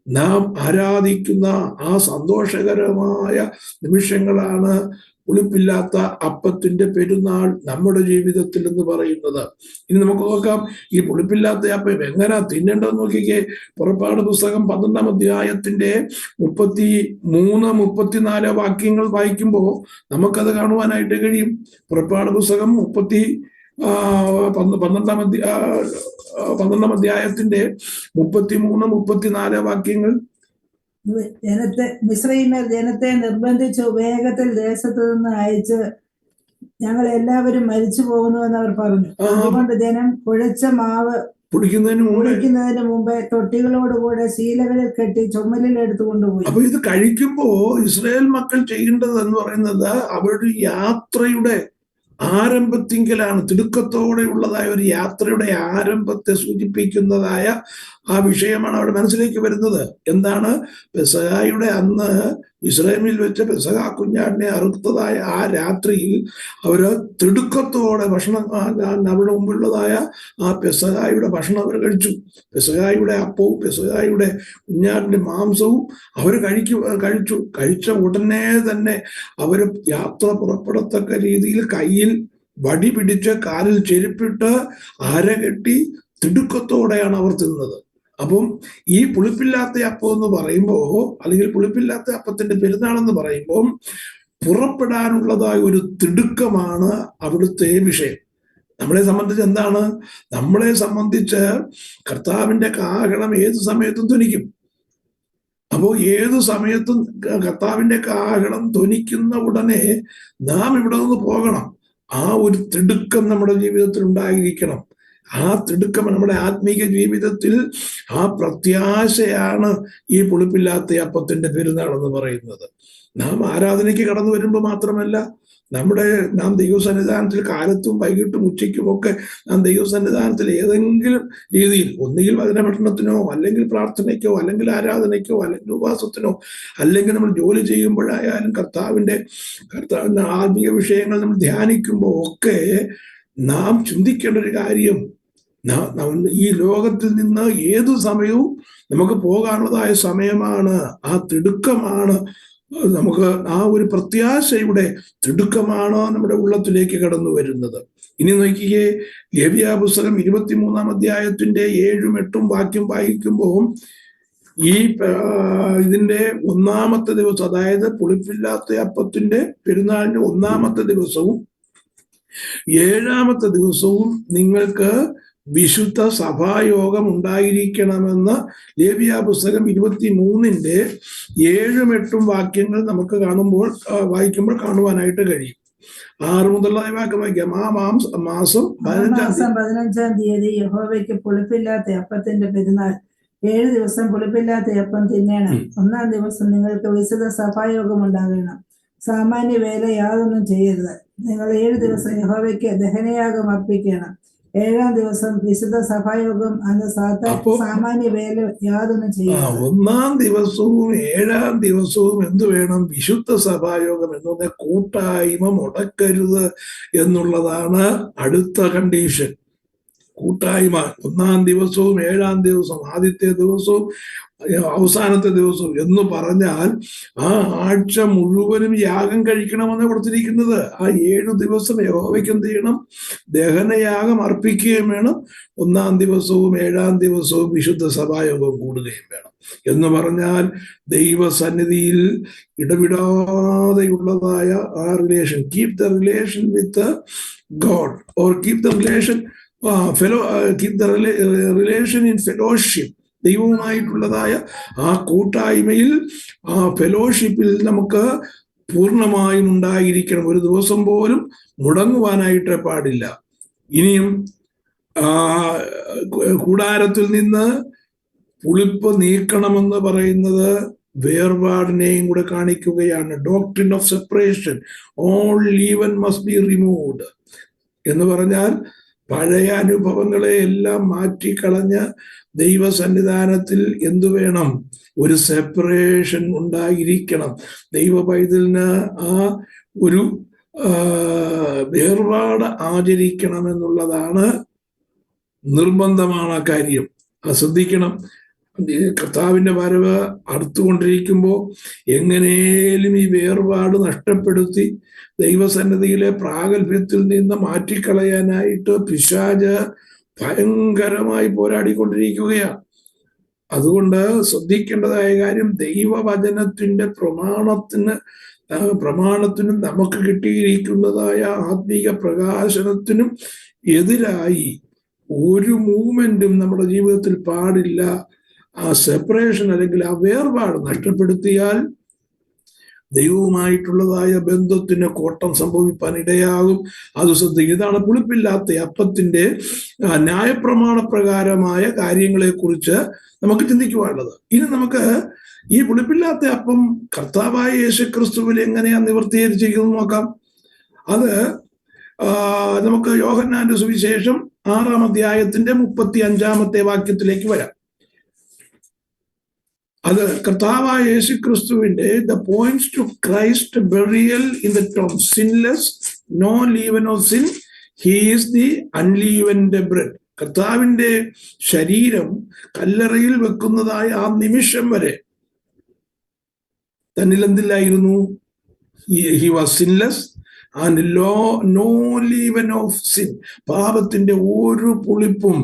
നാം ആരാധിക്കുന്ന ആ സന്തോഷകരമായ നിമിഷങ്ങളാണ് പുളിപ്പില്ലാത്ത അപ്പത്തിന്റെ പെരുന്നാൾ നമ്മുടെ ജീവിതത്തിൽ എന്ന് പറയുന്നത്. ഇനി നമുക്ക് നോക്കാം, ഈ പുളിപ്പില്ലാത്ത അപ്പം എങ്ങനെ തിന്നേണ്ടതെന്ന് നോക്കിക്കേ. പുറപ്പാട് പുസ്തകം 12-ാം അധ്യായത്തിന്റെ 33-34 വാക്യങ്ങൾ വായിക്കുമ്പോൾ നമുക്കത് കാണുവാനായിട്ട് കഴിയും. പുറപ്പാട് പുസ്തകം 12-ാം അധ്യായത്തിന്റെ 33-34 വാക്യങ്ങൾ. മിസ്രയീമ്യർ ജനത്തെ നിർബന്ധിച്ചു വേഗത്തിൽ ദേശത്തു നിന്ന് അയച്ച് ഞങ്ങൾ എല്ലാവരും മരിച്ചു പോകുന്നുവെന്ന് അവർ പറഞ്ഞു. അതുകൊണ്ട് ജനം കുഴച്ച മാവ് പൊടിക്കുന്നതിന് മുമ്പേ തൊട്ടികളോടുകൂടെ ശീലകളിൽ കെട്ടി ചുമലിൽ എടുത്തുകൊണ്ടുപോയി. അപ്പൊ ഇത് കഴിക്കുമ്പോ ഇസ്രായേൽ മക്കൾ ചെയ്യേണ്ടത് എന്ന് പറയുന്നത് അവരുടെ യാത്രയുടെ ആരംഭത്തിങ്കലാണ്, തിടുക്കത്തോടെ ഉള്ളതായ ഒരു യാത്രയുടെ ആരംഭത്തെ സൂചിപ്പിക്കുന്നതായ ആ വിഷയമാണ് അവിടെ മനസ്സിലേക്ക് വരുന്നത്. എന്താണ്? പെസഹായുടെ അന്ന് ഇസ്രായേലിൽ വെച്ച് പെസഹ കുഞ്ഞാടിനെ അറുത്തതായ ആ രാത്രിയിൽ അവര് തിടുക്കത്തോടെ ഭക്ഷണം, അവിടെ മുമ്പുള്ളതായ ആ പെസഹായുടെ ഭക്ഷണം അവർ കഴിച്ചു. പെസഹായുടെ അപ്പവും പെസഹായുടെ കുഞ്ഞാടിന്റെ മാംസവും അവർ കഴിച്ച ഉടനെ തന്നെ അവർ യാത്ര പുറപ്പെടത്തക്ക രീതിയിൽ കയ്യിൽ വടി പിടിച്ച് കാലിൽ ചെരുപ്പിട്ട് അരകെട്ടി തിടുക്കത്തോടെയാണ് അവർ തിന്നത്. അപ്പം ഈ പുളിപ്പില്ലാത്ത അപ്പം എന്ന് പറയുമ്പോൾ, അല്ലെങ്കിൽ പുളിപ്പില്ലാത്ത അപ്പത്തിന്റെ പെരുന്നാളെന്ന് പറയുമ്പോൾ പുറപ്പെടാനുള്ളതായ ഒരു തിടുക്കമാണ് അവിടുത്തെ വിഷയം. നമ്മളെ സംബന്ധിച്ച് എന്താണ്? നമ്മളെ സംബന്ധിച്ച് കർത്താവിന്റെ കാഹളം ഏത് സമയത്തും ധ്വനിക്കും. അപ്പോൾ ഏതു സമയത്തും കർത്താവിന്റെ കാഹളം ധ്വനിക്കുന്ന ഉടനെ നാം ഇവിടെ നിന്ന് പോകണം. ആ ഒരു തിടുക്കം നമ്മുടെ ജീവിതത്തിൽ ഉണ്ടായിരിക്കണം. ആ തിടുക്കം നമ്മുടെ ആത്മീക ജീവിതത്തിൽ ആ പ്രത്യാശയാണ് ഈ പുളിപ്പില്ലാത്ത അപ്പത്തിന്റെ പെരുന്നാൾ എന്ന് പറയുന്നത്. നാം ആരാധനയ്ക്ക് കടന്നു വരുമ്പോൾ മാത്രമല്ല, നാം ദൈവസന്നിധാനത്തിൽ കാലത്തും വൈകിട്ടും ഉച്ചയ്ക്കും ഒക്കെ നാം ദൈവസന്നിധാനത്തിൽ ഏതെങ്കിലും രീതിയിൽ ഒന്നുകിൽ വചനപഠനത്തിനോ അല്ലെങ്കിൽ പ്രാർത്ഥനയ്ക്കോ അല്ലെങ്കിൽ ആരാധനയ്ക്കോ അല്ലെങ്കിൽ ഉപവാസത്തിനോ അല്ലെങ്കിൽ നമ്മൾ ജോലി ചെയ്യുമ്പോഴായാലും കർത്താവിന്റെ ആത്മീയ വിഷയങ്ങൾ നമ്മൾ ധ്യാനിക്കുമ്പോൾ ഒക്കെ നാം ചിന്തിക്കേണ്ട ഒരു കാര്യം, ഈ ലോകത്തിൽ നിന്ന് ഏതു സമയവും നമുക്ക് പോകാനുള്ളതായ സമയമാണ്. ആ തിടുക്കമാണ് നമുക്ക്, ആ ഒരു പ്രത്യാശയുടെ തിടുക്കമാണ് നമ്മുടെ ഉള്ളത്തിലേക്ക് കടന്നു വരുന്നത്. ഇനി നോക്കിയേ, ലേവ്യ പുസ്തകം 23-ാം അധ്യായത്തിന്റെ 7-ഉം 8-ഉം വാക്യം വായിക്കുമ്പോൾ ഈ ഇതിന്റെ 1-ാമത്തെ ദിവസം, അതായത് പുളിപ്പില്ലാത്ത അപ്പത്തിന്റെ പെരുന്നാളിന്റെ 1-ാമത്തെ ദിവസവും 7-ാമത്തെ ദിവസവും നിങ്ങൾക്ക് വിശുദ്ധ സഭായോഗം ഉണ്ടായിരിക്കണമെന്ന് ലേവ്യ പുസ്തകം 23-ന്റെ 7-ഉം 8-ഉം വാക്യങ്ങൾ നമുക്ക് വായിക്കുമ്പോൾ കാണുവാനായിട്ട് കഴിയും. 6 മുതലുള്ള വാക്യം വായിക്കാം. ആ മാസം 15-ാം തീയതി യഹോവയ്ക്ക് പുളിപ്പില്ലാത്ത അപ്പത്തിന്റെ പെരുന്നാൾ. 7 ദിവസം പുളിപ്പില്ലാത്ത അപ്പം തിന്നണം. 1-ാം ദിവസം നിങ്ങൾക്ക് വിശുദ്ധ സഭായോഗം ഉണ്ടാകണം. സാമാന്യ വേല യാതൊന്നും ചെയ്യരുത്. നിങ്ങൾ 7 ദിവസം യഹോവയ്ക്ക് ദഹനയാഗം അർപ്പിക്കണം. 7-ാം ദിവസം വിശുദ്ധ സഭായോഗം. അന്ന് സാമാന്യ വേല യാതൊന്നും ചെയ്യണം. 1-ാം ദിവസവും 7-ാം ദിവസവും എന്ത് വേണം? വിശുദ്ധ സഭായോഗം എന്നത് കൂട്ടായ്മ മുടക്കരുത് എന്നുള്ളതാണ് അടുത്ത കണ്ടീഷൻ. കൂട്ടായ്മ 1-ാം ദിവസവും 7-ാം ദിവസവും, ആദ്യത്തെ ദിവസവും അവസാനത്തെ ദിവസവും എന്ന് പറഞ്ഞാൽ ആ ആഴ്ച മുഴുവനും യാഗം കഴിക്കണമെന്ന് കൊടുത്തിരിക്കുന്നത്. ആ 7 ദിവസം യഹോവയ്ക്ക് എന്ത് ചെയ്യണം? ദഹനയാഗം അർപ്പിക്കുകയും വേണം. 1-ാം ദിവസവും 7-ാം ദിവസവും വിശുദ്ധ സഭായോഗം കൂടുകയും വേണം. എന്ന് പറഞ്ഞാൽ ദൈവസന്നിധിയിൽ ഇടവിടാതെയുള്ളതായ ആ relation, keep the relation with God or keep the relation in fellowship. ദൈവവുമായിട്ടുള്ളതായ ആ കൂട്ടായ്മയിൽ, ആ ഫെലോഷിപ്പിൽ നമുക്ക് പൂർണ്ണമായും ഉണ്ടായിരിക്കണം. ഒരു ദിവസം പോലും മുടങ്ങുവാനായിട്ട് പാടില്ല. ഇനിയും കൂടാരത്തിൽ നിന്ന് പുളിപ്പ് നീക്കണമെന്ന് പറയുന്നത് വേർപാടിനെയും കൂടെ കാണിക്കുകയാണ്. Doctrine of separation, all leaven must be removed എന്ന് പറഞ്ഞാൽ പഴയ അനുഭവങ്ങളെ എല്ലാം മാറ്റിക്കളഞ്ഞ് ദൈവസന്നിധാനത്തിൽ എന്തു വേണം? ഒരു സെപ്പറേഷൻ ഉണ്ടായിരിക്കണം. ദൈവ പൈതലിന് ആ ഒരു വേർപാട് ആചരിക്കണമെന്നുള്ളതാണ് നിർബന്ധമാണ്. ആ കാര്യം ശ്രദ്ധിക്കണം. കർത്താവിന്റെ വരവ് അടുത്തുകൊണ്ടിരിക്കുമ്പോൾ എങ്ങനെയും ഈ വേർപാട് നഷ്ടപ്പെടുത്തി ദൈവസന്നിധിയിലെ പ്രാഗൽഭ്യത്തിൽ നിന്ന് മാറ്റിക്കളയാനായിട്ട് പിശാച് ഭയങ്കരമായി പോരാടിക്കൊണ്ടിരിക്കുകയാണ്. അതുകൊണ്ട് ശ്രദ്ധിക്കേണ്ടതായ കാര്യം, ദൈവവചനത്തിന്റെ പ്രമാണത്തിനും നമുക്ക് കിട്ടിയിരിക്കുന്നതായ ആത്മീക പ്രകാശനത്തിനും എതിരായി ഒരു മൂവ്മെന്റും നമ്മുടെ ജീവിതത്തിൽ പാടില്ല. ആ സെപ്പറേഷൻ അല്ലെങ്കിൽ ആ വേർപാട് നഷ്ടപ്പെടുത്തിയാൽ ദൈവവുമായിട്ടുള്ളതായ ബന്ധത്തിന് കോട്ടം സംഭവിപ്പാൻ ഇടയാകും. അത് ശ്രദ്ധിക്കുക. ഇതാണ് പുളിപ്പില്ലാത്ത അപ്പത്തിന്റെ ന്യായപ്രമാണ പ്രകാരമായ കാര്യങ്ങളെ കുറിച്ച് നമുക്ക് ചിന്തിക്കുവാനുള്ളത്. ഇനി നമുക്ക് ഈ പുളിപ്പില്ലാത്ത അപ്പം കർത്താവായ യേശുക്രിസ്തുവിൽ എങ്ങനെയാ നിവർത്തീകരിച്ചിരിക്കുന്നത് നോക്കാം. അത് നമുക്ക് യോഹന്നാന്റെ സുവിശേഷം 6-ാം അധ്യായത്തിന്റെ 35-ാമത്തെ വാക്യത്തിലേക്ക് വരാം. അത് കർത്താവായ യേശുക്രിസ്തുവിന്റെ the points to Christ burial in the tomb sinless, no leaven of sin, he is the unleavened bread. കർത്താവിന്റെ ശരീരം കല്ലറയിൽ വെക്കുന്നതായ ആ നിമിഷം വരെ തന്നിൽ എന്തില്ലായിരുന്നു? He was sinless and no leaven of sin. പാപത്തിന്റെ ഒരു പുളിപ്പും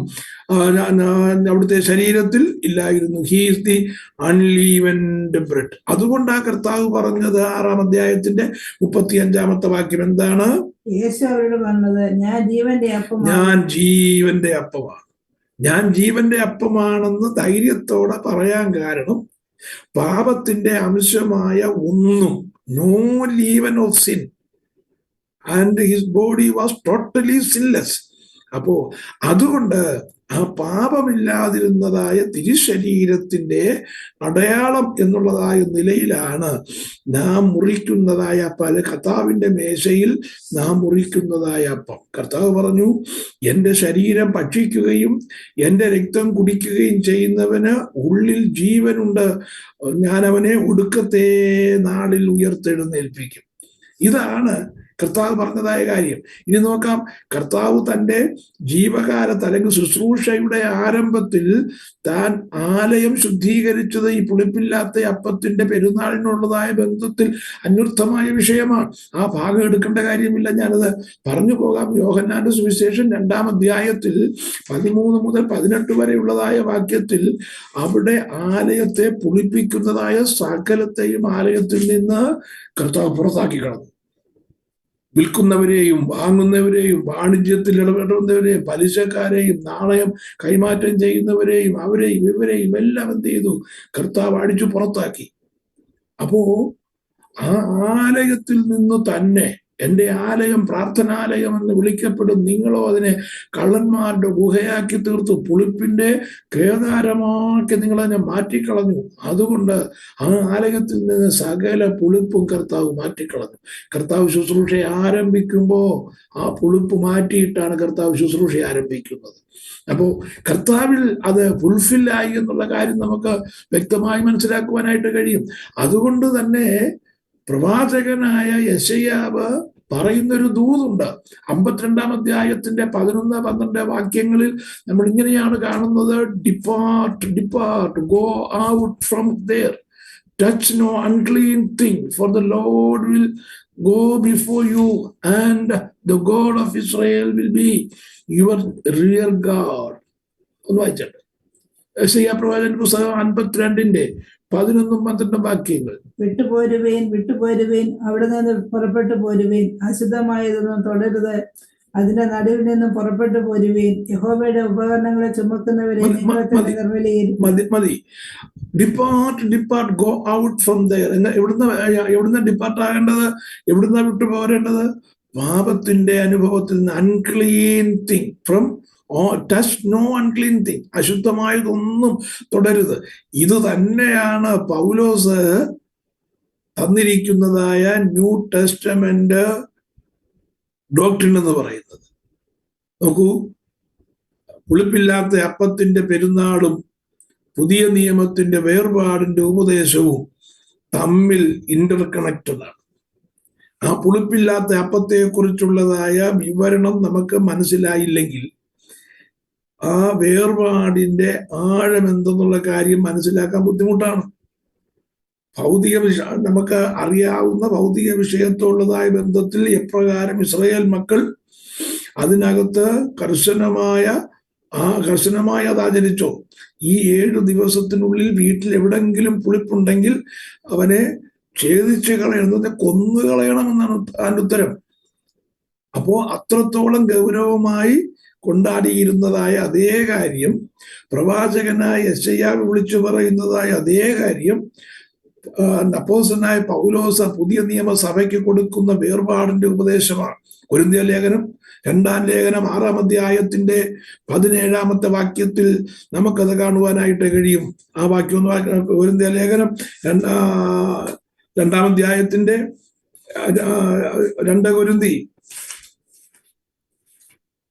അവിടുത്തെ ശരീരത്തിൽ ഇല്ലായിരുന്നു. He is the unleavened bread. അതുകൊണ്ടാ കർത്താവ് പറഞ്ഞത് 6-ാം അധ്യായത്തിന്റെ 35-ാമത്തെ വാക്യം എന്താണ്? യേശു അവരോട് പറഞ്ഞത്, ഞാൻ ജീവന്റെ അപ്പമാണ്. ഞാൻ ജീവന്റെ അപ്പമാണെന്ന് ധൈര്യത്തോടെ പറയാൻ കാരണം, പാപത്തിന്റെ അംശമായ ഒന്നും, no leaven of sin, and his body was totally sinless. അപ്പോ അതുകൊണ്ട് ആ പാപമില്ലാതിരുന്നതായ തിരുശരീരത്തിന്റെ അടയാളം എന്നുള്ളതായ നിലയിലാണ് നാം മുറിക്കുന്നതായ അപ്പം, കർത്താവിന്റെ മേശയിൽ നാം മുറിക്കുന്നതായ അപ്പം. കർത്താവ് പറഞ്ഞു, എൻ്റെ ശരീരം ഭക്ഷിക്കുകയും എൻ്റെ രക്തം കുടിക്കുകയും ചെയ്യുന്നവന് ഉള്ളിൽ ജീവനുണ്ട്, ഞാൻ അവനെ ഒടുക്കത്തെ നാളിൽ ഉയർത്തെഴുന്നേൽപ്പിക്കും. ഇതാണ് കർത്താവ് പറഞ്ഞതായ കാര്യം. ഇനി നോക്കാം, കർത്താവ് തൻ്റെ ജീവകാലത്ത് അല്ലെങ്കിൽ ശുശ്രൂഷയുടെ ആരംഭത്തിൽ താൻ ആലയം ശുദ്ധീകരിച്ചത് ഈ പുളിപ്പില്ലാത്ത അപ്പത്തിന്റെ പെരുന്നാളിനുള്ളതായ ബന്ധത്തിൽ അന്വർത്ഥമായ വിഷയമാണ്. ആ ഭാഗം എടുക്കേണ്ട കാര്യമില്ല, ഞാനത് പറഞ്ഞു പോകാം. യോഹന്നാന്റെ സുവിശേഷം 2-ാം അധ്യായത്തിൽ 13 മുതൽ 18 വരെയുള്ളതായ വാക്യത്തിൽ അവിടെ ആലയത്തെ പുളിപ്പിക്കുന്നതായ സകലത്തെയും ആലയത്തിൽ നിന്ന് കർത്താവ് പുറത്താക്കി കളഞ്ഞു. വിൽക്കുന്നവരെയും വാങ്ങുന്നവരെയും വാണിജ്യത്തിൽ ഇടപെടുന്നവരെയും പലിശക്കാരെയും നാണയം കൈമാറ്റം ചെയ്യുന്നവരെയും അവരെയും ഇവരെയും എല്ലാം എന്ത് ചെയ്തു? കർത്താവ് അടിച്ചു പുറത്താക്കി. അപ്പോ ആ ആലയത്തിൽ നിന്ന് തന്നെ, എൻ്റെ ആലയം പ്രാർത്ഥനാലയം എന്ന് വിളിക്കപ്പെടും, നിങ്ങളോ അതിനെ കള്ളന്മാരുടെ ഗുഹയാക്കി തീർത്തു, പുളിപ്പിന്റെ കേദാരമാക്കി നിങ്ങളതിനെ മാറ്റിക്കളഞ്ഞു. അതുകൊണ്ട് ആ ആലയത്തിൽ നിന്ന് സകല പുളിപ്പും കർത്താവ് മാറ്റിക്കളഞ്ഞു. കർത്താവ് ശുശ്രൂഷ ആരംഭിക്കുമ്പോൾ ആ പുളിപ്പ് മാറ്റിയിട്ടാണ് കർത്താവ് ശുശ്രൂഷ ആരംഭിക്കുന്നത്. അപ്പോൾ കർത്താവിൽ അത് ഫുൾഫില്ലായി എന്നുള്ള കാര്യം നമുക്ക് വ്യക്തമായി മനസ്സിലാക്കുവാനായിട്ട് കഴിയും. അതുകൊണ്ട് തന്നെ പ്രവാചകനായ യെശയ്യാവ് പറയുന്നൊരു ദൂതുണ്ട്. 52-ാം അധ്യായത്തിന്റെ 11-12 വാക്യങ്ങളിൽ നമ്മൾ ഇങ്ങനെയാണ് കാണുന്നത്: depart, go out from there, touch no unclean thing, for the Lord will go before you, and the God of Israel will be your rear guard. ഒന്ന് വായിച്ചിട്ട് യെശയ്യാ പ്രവാചകന്റെ പുസ്തകം 52-ന്റെ 11-12 വാക്യങ്ങൾ. വിട്ടുപോരുവേൻ, അവിടെ നിന്ന് പുറപ്പെട്ടു പോരുവേൻ, അശുദ്ധമായതൊന്നും തുടരുത്, അതിന്റെ നടുവിൽ നിന്നും പുറപ്പെട്ടു പോരുവേൻ, യഹോവയുടെ ഉപകരണങ്ങളെ ചുമക്കുന്നവരെ മതി. Depart, go out from there. എവിടുന്ന ഡിപ്പാർട്ട് ആകേണ്ടത്? എവിടുന്ന വിട്ടു പോരേണ്ടത്? പാപത്തിന്റെ അനുഭവത്തിൽ നിന്ന്. Unclean thing, from touch no unclean thing, അശുദ്ധമായതൊന്നും തുടരുത്. ഇത് തന്നെയാണ് പൗലോസ് തന്നിരിക്കുന്നതായ ന്യൂ ടെസ്റ്റമെന്റ് ഡോക്ട്രിൻ എന്ന് പറയുന്നത്. നോക്കൂ, പുളിപ്പില്ലാത്ത അപ്പത്തിന്റെ പെരുന്നാളും പുതിയ നിയമത്തിന്റെ വേർപാടിന്റെ ഉപദേശവും തമ്മിൽ ഇന്റർകണക്റ്റഡ് ആണ്. ആ പുളിപ്പില്ലാത്ത അപ്പത്തെ കുറിച്ചുള്ളതായ വിവരണം നമുക്ക് മനസ്സിലായില്ലെങ്കിൽ ആ വേർപാടിന്റെ ആഴം എന്തെന്നുള്ള കാര്യം മനസ്സിലാക്കാൻ ബുദ്ധിമുട്ടാണ്. നമുക്ക് അറിയാവുന്ന ഭൗതിക വിഷയത്തോടുള്ളതായ ബന്ധത്തിൽ എപ്രകാരം ഇസ്രായേൽ മക്കൾ അതിനകത്ത് കർശനമായി അത് ആചരിച്ചോ, ഈ 7 ദിവസത്തിനുള്ളിൽ വീട്ടിൽ എവിടെങ്കിലും പുളിപ്പുണ്ടെങ്കിൽ അവനെ ഛേദിച്ച് കളയണം, കൊന്നുകളയണമെന്നാണ് അതിൻ്റെ ഉത്തരം. അപ്പോ അത്രത്തോളം ഗൗരവമായി കൊണ്ടാടിയിരുന്നതായ അതേ കാര്യം, പ്രവാചകനായ യെശയ്യാവ് വിളിച്ചു പറയുന്നതായ അതേ കാര്യം അപ്പോസ്തലനായ പൗലോസ് പുതിയ നിയമസഭയ്ക്ക് കൊടുക്കുന്ന വേർപാടിന്റെ ഉപദേശമാണ്. കൊരിന്ത്യ ലേഖനം 2-ാം ലേഖനം 6-ാം അധ്യായത്തിന്റെ 17-ാമത്തെ വാക്യത്തിൽ നമുക്കത് കാണുവാനായിട്ട് കഴിയും. ആ വാക്യം കൊരിന്ത്യ ലേഖനം 2-ാം അധ്യായത്തിന്റെ 2 കൊരിന്തി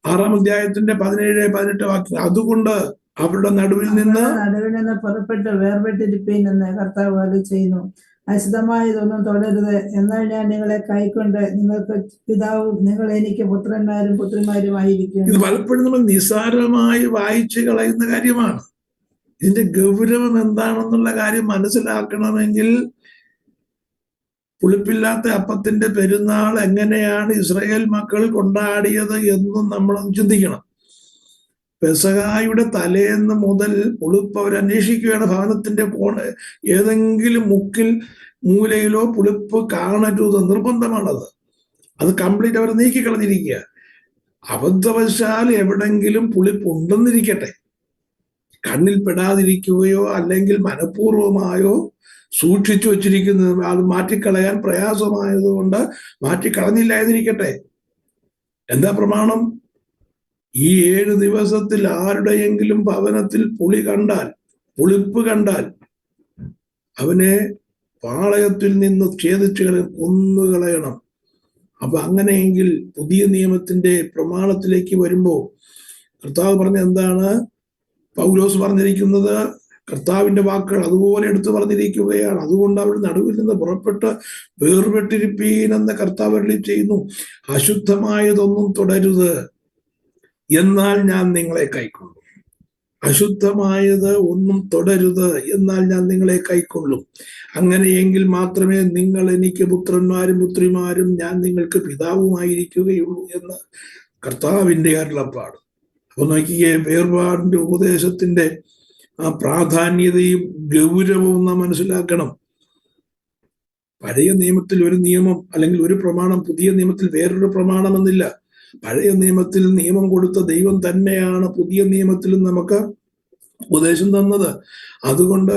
6-ാം അധ്യായത്തിന്റെ 17-18 വാക്യം. അതുകൊണ്ട് അവരുടെ നടുവിൽ നിന്ന് പുറപ്പെട്ട് വേർപെട്ടിരിപ്പീൻ എന്ന് കർത്താവ് അരുളി ചെയ്യുന്നു. അശുദ്ധമായതൊന്നും തുടരുത്. എന്നാൽ ഞാൻ നിങ്ങളെ കൈക്കൊണ്ട് നിങ്ങൾക്ക് പിതാവും നിങ്ങൾ എനിക്ക് പുത്രന്മാരും പുത്രിമാരുമായിരിക്കും. ഇത് പലപ്പോഴും നമ്മൾ നിസ്സാരമായി വായിച്ചു കളയുന്ന കാര്യമാണ്. ഇതിന്റെ ഗൗരവം എന്താണെന്നുള്ള കാര്യം മനസ്സിലാക്കണമെങ്കിൽ പുളിപ്പില്ലാത്ത അപ്പത്തിന്റെ പെരുന്നാൾ എങ്ങനെയാണ് ഇസ്രായേൽ മക്കൾ കൊണ്ടാടിയത് എന്നും നമ്മൾ ചിന്തിക്കണം. പെസഹായുടെ തലേന്ന് മുതൽ പുളിപ്പ് അവരന്വേഷിക്കുകയാണ്. ഭവനത്തിന്റെ ഏതെങ്കിലും മൂലയിലോ പുളിപ്പ് കാണരുത്, നിർബന്ധമാണത്. അത് കംപ്ലീറ്റ് അവർ നീക്കിക്കളഞ്ഞിരിക്കുക. അബദ്ധവശാൽ എവിടെങ്കിലും പുളിപ്പുണ്ടെന്നിരിക്കട്ടെ, കണ്ണിൽ പെടാതിരിക്കുകയോ അല്ലെങ്കിൽ മനഃപൂർവമായോ സൂക്ഷിച്ചു വച്ചിരിക്കുന്നത് അത് മാറ്റിക്കളയാൻ പ്രയാസമായതുകൊണ്ട് മാറ്റിക്കളഞ്ഞില്ല എന്നിരിക്കട്ടെ. എന്താ പ്രമാണം? ഈ 7 ദിവസത്തിൽ ആരുടെയെങ്കിലും ഭവനത്തിൽ പുളിപ്പ് കണ്ടാൽ അവനെ പാളയത്തിൽ നിന്ന് ഛേദിച്ച് കൊന്നുകളയണം. അപ്പൊ അങ്ങനെയെങ്കിൽ പുതിയ നിയമത്തിന്റെ പ്രമാണത്തിലേക്ക് വരുമ്പോൾ കർത്താവ് പറഞ്ഞ എന്താണ്? പൗലോസ് പറഞ്ഞിരിക്കുന്നത് കർത്താവിന്റെ വാക്കുകൾ അതുപോലെ എടുത്തു പറഞ്ഞിരിക്കുകയാണ്. അതുകൊണ്ട് അവരുടെ നടുവിൽ നിന്ന് പുറപ്പെട്ട് വേർപെട്ടിരിപ്പീൻ എന്ന് കർത്താവ് അരുളി ചെയ്യുന്നു. അശുദ്ധമായതൊന്നും തുടരുത്, എന്നാൽ ഞാൻ നിങ്ങളെ കൈക്കൊള്ളും. അശുദ്ധമായത് ഒന്നും തുടരുത്, എന്നാൽ ഞാൻ നിങ്ങളെ കൈക്കൊള്ളും. അങ്ങനെയെങ്കിൽ മാത്രമേ നിങ്ങൾ എനിക്ക് പുത്രന്മാരും പുത്രിമാരും ഞാൻ നിങ്ങൾക്ക് പിതാവുമായിരിക്കുകയുള്ളൂ എന്ന് കർത്താവിന്റെ അരുളപ്പാട്. അപ്പൊ നോക്കിയേ, വേർപാടിന്റെ ഉപദേശത്തിന്റെ ആ പ്രാധാന്യതയും ഗൗരവവും നാം മനസ്സിലാക്കണം. പഴയ നിയമത്തിൽ ഒരു നിയമം അല്ലെങ്കിൽ ഒരു പ്രമാണം, പുതിയ നിയമത്തിൽ വേറൊരു പ്രമാണമെന്നില്ല. പഴയ നിയമത്തിൽ നിയമം കൊടുത്ത ദൈവം തന്നെയാണ് പുതിയ നിയമത്തിലും നമുക്ക് ഉപദേശം തന്നത്. അതുകൊണ്ട്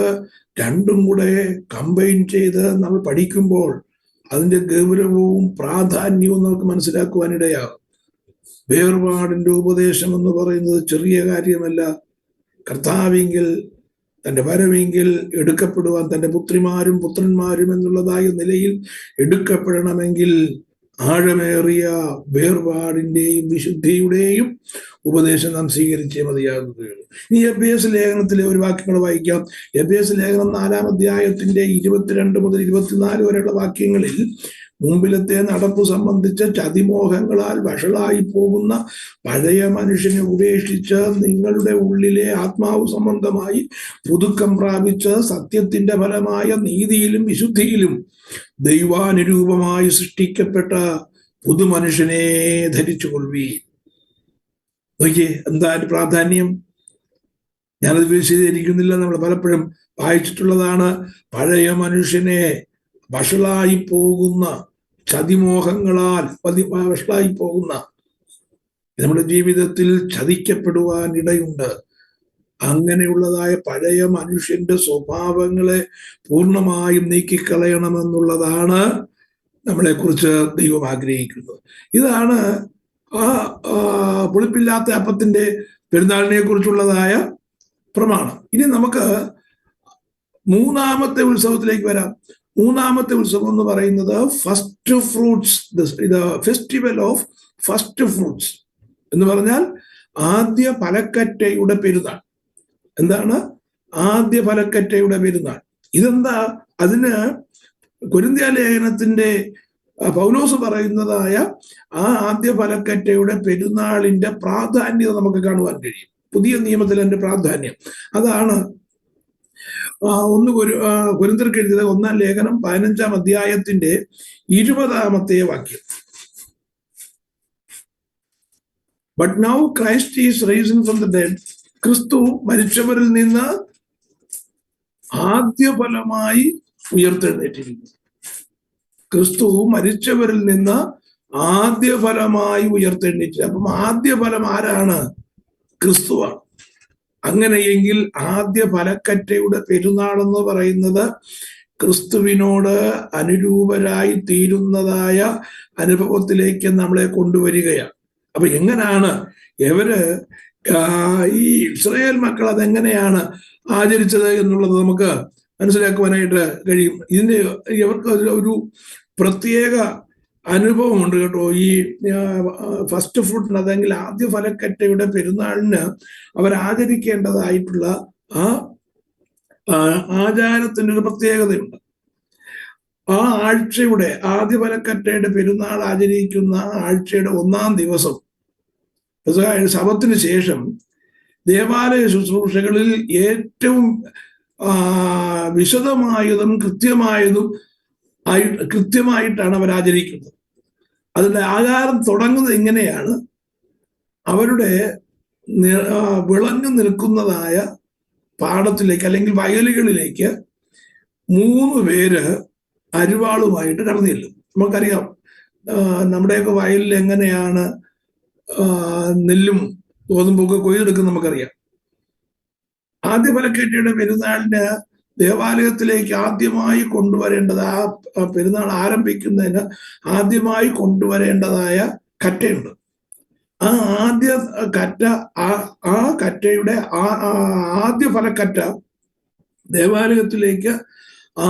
രണ്ടും കൂടെ കമ്പൈൻ ചെയ്ത് നമ്മൾ പഠിക്കുമ്പോൾ അതിന്റെ ഗൗരവവും പ്രാധാന്യവും നമുക്ക് മനസ്സിലാക്കുവാനിടയാകും. വേർപാടിന്റെ ഉപദേശം എന്ന് പറയുന്നത് ചെറിയ കാര്യമല്ല. കർത്താവിങ്കിൽ തൻ്റെ വരവെങ്കിൽ എടുക്കപ്പെടുവാൻ തൻ്റെ പുത്രിമാരും പുത്രന്മാരും എന്നുള്ളതായ നിലയിൽ എടുക്കപ്പെടണമെങ്കിൽ ആഴമേറിയ വേർപാടിന്റെയും വിശുദ്ധിയുടെയും ഉപദേശം നാം സ്വീകരിച്ചേ മതിയാകുകയുള്ളൂ. ഇനി എഫേസ്യ ലേഖനത്തിലെ ഒരു വാക്യങ്ങൾ വായിക്കാം. എഫേസ്യ ലേഖനം 4-ാം അധ്യായത്തിന്റെ 22 മുതൽ 24 വരെയുള്ള വാക്യങ്ങളിൽ മുമ്പിലത്തെ നടപ്പ് സംബന്ധിച്ച ചതിമോഹങ്ങളാൽ വഷളായി പോകുന്ന പഴയ മനുഷ്യനെ ഉപേക്ഷിച്ച് നിങ്ങളുടെ ഉള്ളിലെ ആത്മാവ് സംബന്ധമായി പുതുക്കം പ്രാപിച്ച് സത്യത്തിന്റെ ഫലമായ നീതിയിലും വിശുദ്ധിയിലും ദൈവാനുരൂപമായി സൃഷ്ടിക്കപ്പെട്ട പുതുമനുഷ്യനെ ധരിച്ചു കൊള്ളുവീൻ. നോക്കിയേ, എന്താ പ്രാധാന്യം? ഞാനത് വിശദീകരിക്കുന്നില്ല, നമ്മൾ പലപ്പോഴും വായിച്ചിട്ടുള്ളതാണ്. പഴയ മനുഷ്യനെ വഷളായി പോകുന്ന ചതിമോഹങ്ങളാൽ വഷളായി പോകുന്ന നമ്മുടെ ജീവിതത്തിൽ ചതിക്കപ്പെടുവാൻ ഇടയുണ്ട്. അങ്ങനെയുള്ളതായ പഴയ മനുഷ്യന്റെ സ്വഭാവങ്ങളെ പൂർണ്ണമായും നീക്കിക്കളയണമെന്നുള്ളതാണ് നമ്മളെക്കുറിച്ച് ദൈവം ആഗ്രഹിക്കുന്നത്. ഇതാണ് പുളിപ്പില്ലാത്ത അപ്പത്തിന്റെ പെരുന്നാളിനെ കുറിച്ചുള്ളതായ പ്രമാണം. ഇനി നമുക്ക് മൂന്നാമത്തെ ഉത്സവത്തിലേക്ക് വരാം. മൂന്നാമത്തെ ഉത്സവം എന്ന് പറയുന്നത് first fruits, festival of first fruits എന്ന് പറഞ്ഞാൽ ആദ്യ ഫലക്കറ്റയുടെ പെരുന്നാൾ. എന്താണ് ആദ്യ ഫലക്കറ്റയുടെ പെരുന്നാൾ? ഇതെന്താ? അതിന് കൊരിന്ത്യ ലേഖനത്തിന്റെ പൗലോസ് പറയുന്നതായ ആ ആദ്യ ഫലക്കറ്റയുടെ പെരുന്നാളിന്റെ പ്രാധാന്യത നമുക്ക് കാണുവാൻ കഴിയും. പുതിയ നിയമത്തിൽ അതിന്റെ പ്രാധാന്യം അതാണ്. കൊരിന്ത്യർക്ക് എഴുതിയത് 1-ാം ലേഖനം 15-ാം അധ്യായത്തിന്റെ 20-ാമത്തെ വാക്യം. But now Christ is Raisan from the dead. ക്രിസ്തു മരിച്ചവരിൽ നിന്ന് ആദ്യ ഫലമായി ഉയർത്തെഴുന്നേറ്റിരിക്കുന്നു. ക്രിസ്തു മരിച്ചവരിൽ നിന്ന് ആദ്യ ഫലമായി ഉയർത്തെഴുന്നേറ്റില്ല. അപ്പം ആദ്യ ഫലം ആരാണ്? ക്രിസ്തുവാണ്. അങ്ങനെയെങ്കിൽ ആദ്യ ഫലക്കറ്റയുടെ പെരുന്നാൾ എന്ന് പറയുന്നത് ക്രിസ്തുവിനോട് അനുരൂപരായി തീരുന്നതായ അനുഭവത്തിലേക്ക് നമ്മളെ കൊണ്ടുവരികയാണ്. അപ്പൊ എങ്ങനെയാണ് ഈ ഇസ്രായേൽ മക്കൾ അതെങ്ങനെയാണ് ആചരിച്ചത് എന്നുള്ളത് നമുക്ക് മനസ്സിലാക്കുവാനായിട്ട് കഴിയും. ഇവർക്ക് ഒരു പ്രത്യേക അനുഭവമുണ്ട് കേട്ടോ. ഈ ഫസ്റ്റ് ഫ്രൂട്ടിന്, അതെങ്കിൽ ആദ്യ ഫലക്കറ്റയുടെ പെരുന്നാളിന് അവർ ആചരിക്കേണ്ടതായിട്ടുള്ള ആ ആചാരത്തിന് ഒരു പ്രത്യേകതയുണ്ട്. ആ ആഴ്ചയുടെ ആദ്യ ഫലക്കറ്റയുടെ പെരുന്നാൾ ആചരിക്കുന്ന ആഴ്ചയുടെ 1-ാം ദിവസം, ശബത്തിന് ശേഷം ദേവാലയ ശുശ്രൂഷകളിൽ ഏറ്റവും വിശദമായതും കൃത്യമായിട്ടാണ് അവർ ആചരിക്കുന്നത്. അതിന്റെ ആചാരം തുടങ്ങുന്നത് ഇങ്ങനെയാണ്: അവരുടെ വിളഞ്ഞു നിൽക്കുന്നതായ പാടത്തിലേക്ക് അല്ലെങ്കിൽ വയലുകളിലേക്ക് 3 പേര് അരിവാളുമായിട്ട് കടന്നു ചെല്ലും. നമുക്കറിയാം നമ്മുടെയൊക്കെ വയലിൽ എങ്ങനെയാണ് നെല്ലും ഗോതമ്പൊക്കെ കൊയ്തെടുക്കുന്നത് നമുക്കറിയാം. ആദ്യ ഫലക്കറ്റയുടെ പെരുന്നാളിന് ദേവാലയത്തിലേക്ക് ആദ്യമായി കൊണ്ടുവരേണ്ടത്, ആ പെരുന്നാൾ ആരംഭിക്കുന്നതിന് ആദ്യമായി കൊണ്ടുവരേണ്ടതായ കറ്റയുണ്ട്. ആ ആദ്യ കറ്റ, ആ കറ്റയുടെ ആദ്യ ഫലക്കറ്റ ദേവാലയത്തിലേക്ക് ആ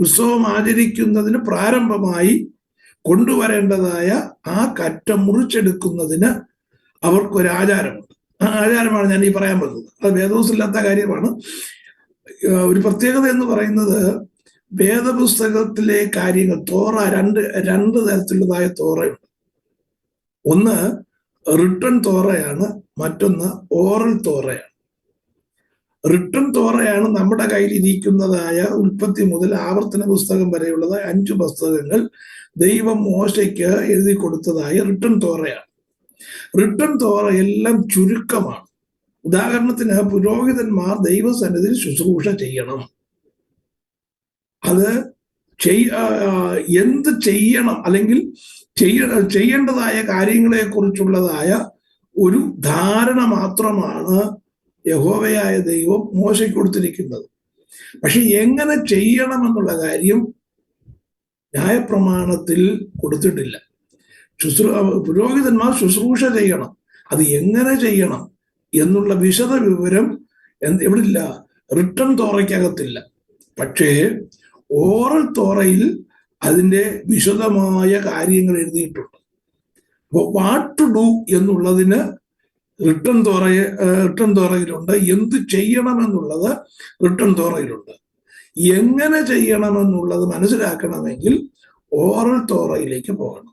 ഉത്സവം ആചരിക്കുന്നതിന് പ്രാരംഭമായി കൊണ്ടുവരേണ്ടതായ ആ കറ്റ മുറിച്ചെടുക്കുന്നതിന് അവർക്കൊരു ആചാരമുണ്ട്. ആ ആചാരമാണ് ഞാൻ ഈ പറയാൻ പറ്റുന്നത്. അത് വേദോസില്ലാത്ത കാര്യമാണ്. ഒരു പ്രത്യേകത എന്ന് പറയുന്നത്, വേദപുസ്തകത്തിലെ കാര്യങ്ങൾ, തോറ രണ്ട് തരത്തിലുള്ളതായ തോറയുണ്ട്. ഒന്ന് റിട്ടൺ തോറയാണ്, മറ്റൊന്ന് ഓറൽ തോറയാണ്. റിട്ടൺ തോറയാണ് നമ്മുടെ കയ്യിൽ ഇരിക്കുന്നതായ ഉൽപ്പത്തി മുതൽ ആവർത്തന പുസ്തകം വരെയുള്ളതായ 5 പുസ്തകങ്ങൾ ദൈവം മോശയ്ക്ക് എഴുതി കൊടുത്തതായ റിട്ടൺ തോറയാണ്. റിട്ടൺ തോറ എല്ലാം ചുരുക്കമാണ്. ഉദാഹരണത്തിന്, പുരോഹിതന്മാർ ദൈവസന്നിധിയിൽ ശുശ്രൂഷ ചെയ്യണം. അത് എന്ത് ചെയ്യണം, അല്ലെങ്കിൽ ചെയ്യേണ്ടതായ കാര്യങ്ങളെ കുറിച്ചുള്ളതായ ഒരു ധാരണ മാത്രമാണ് യഹോവയായ ദൈവം മോശയ്ക്ക് കൊടുത്തിരിക്കുന്നത്. പക്ഷെ എങ്ങനെ ചെയ്യണമെന്നുള്ള കാര്യം ന്യായപ്രമാണത്തിൽ കൊടുത്തിട്ടില്ല. പുരോഹിതന്മാർ ശുശ്രൂഷ ചെയ്യണം, അത് എങ്ങനെ ചെയ്യണം എന്നുള്ള വിശദ വിവരം എവിടില്ല, റിട്ടൺ തോറയ്ക്കകത്തില്ല. പക്ഷേ ഓറൽ തോറയിൽ അതിൻ്റെ വിശദമായ കാര്യങ്ങൾ എഴുതിയിട്ടുണ്ട്. അപ്പോൾ വാട്ട് ടു ഡു എന്നുള്ളതിന് റിട്ടൺ തോറയിലുണ്ട്. എന്ത് ചെയ്യണമെന്നുള്ളത് റിട്ടൺ തോറയിലുണ്ട്. എങ്ങനെ ചെയ്യണമെന്നുള്ളത് മനസ്സിലാക്കണമെങ്കിൽ ഓറൽ തോറയിലേക്ക് പോകണം.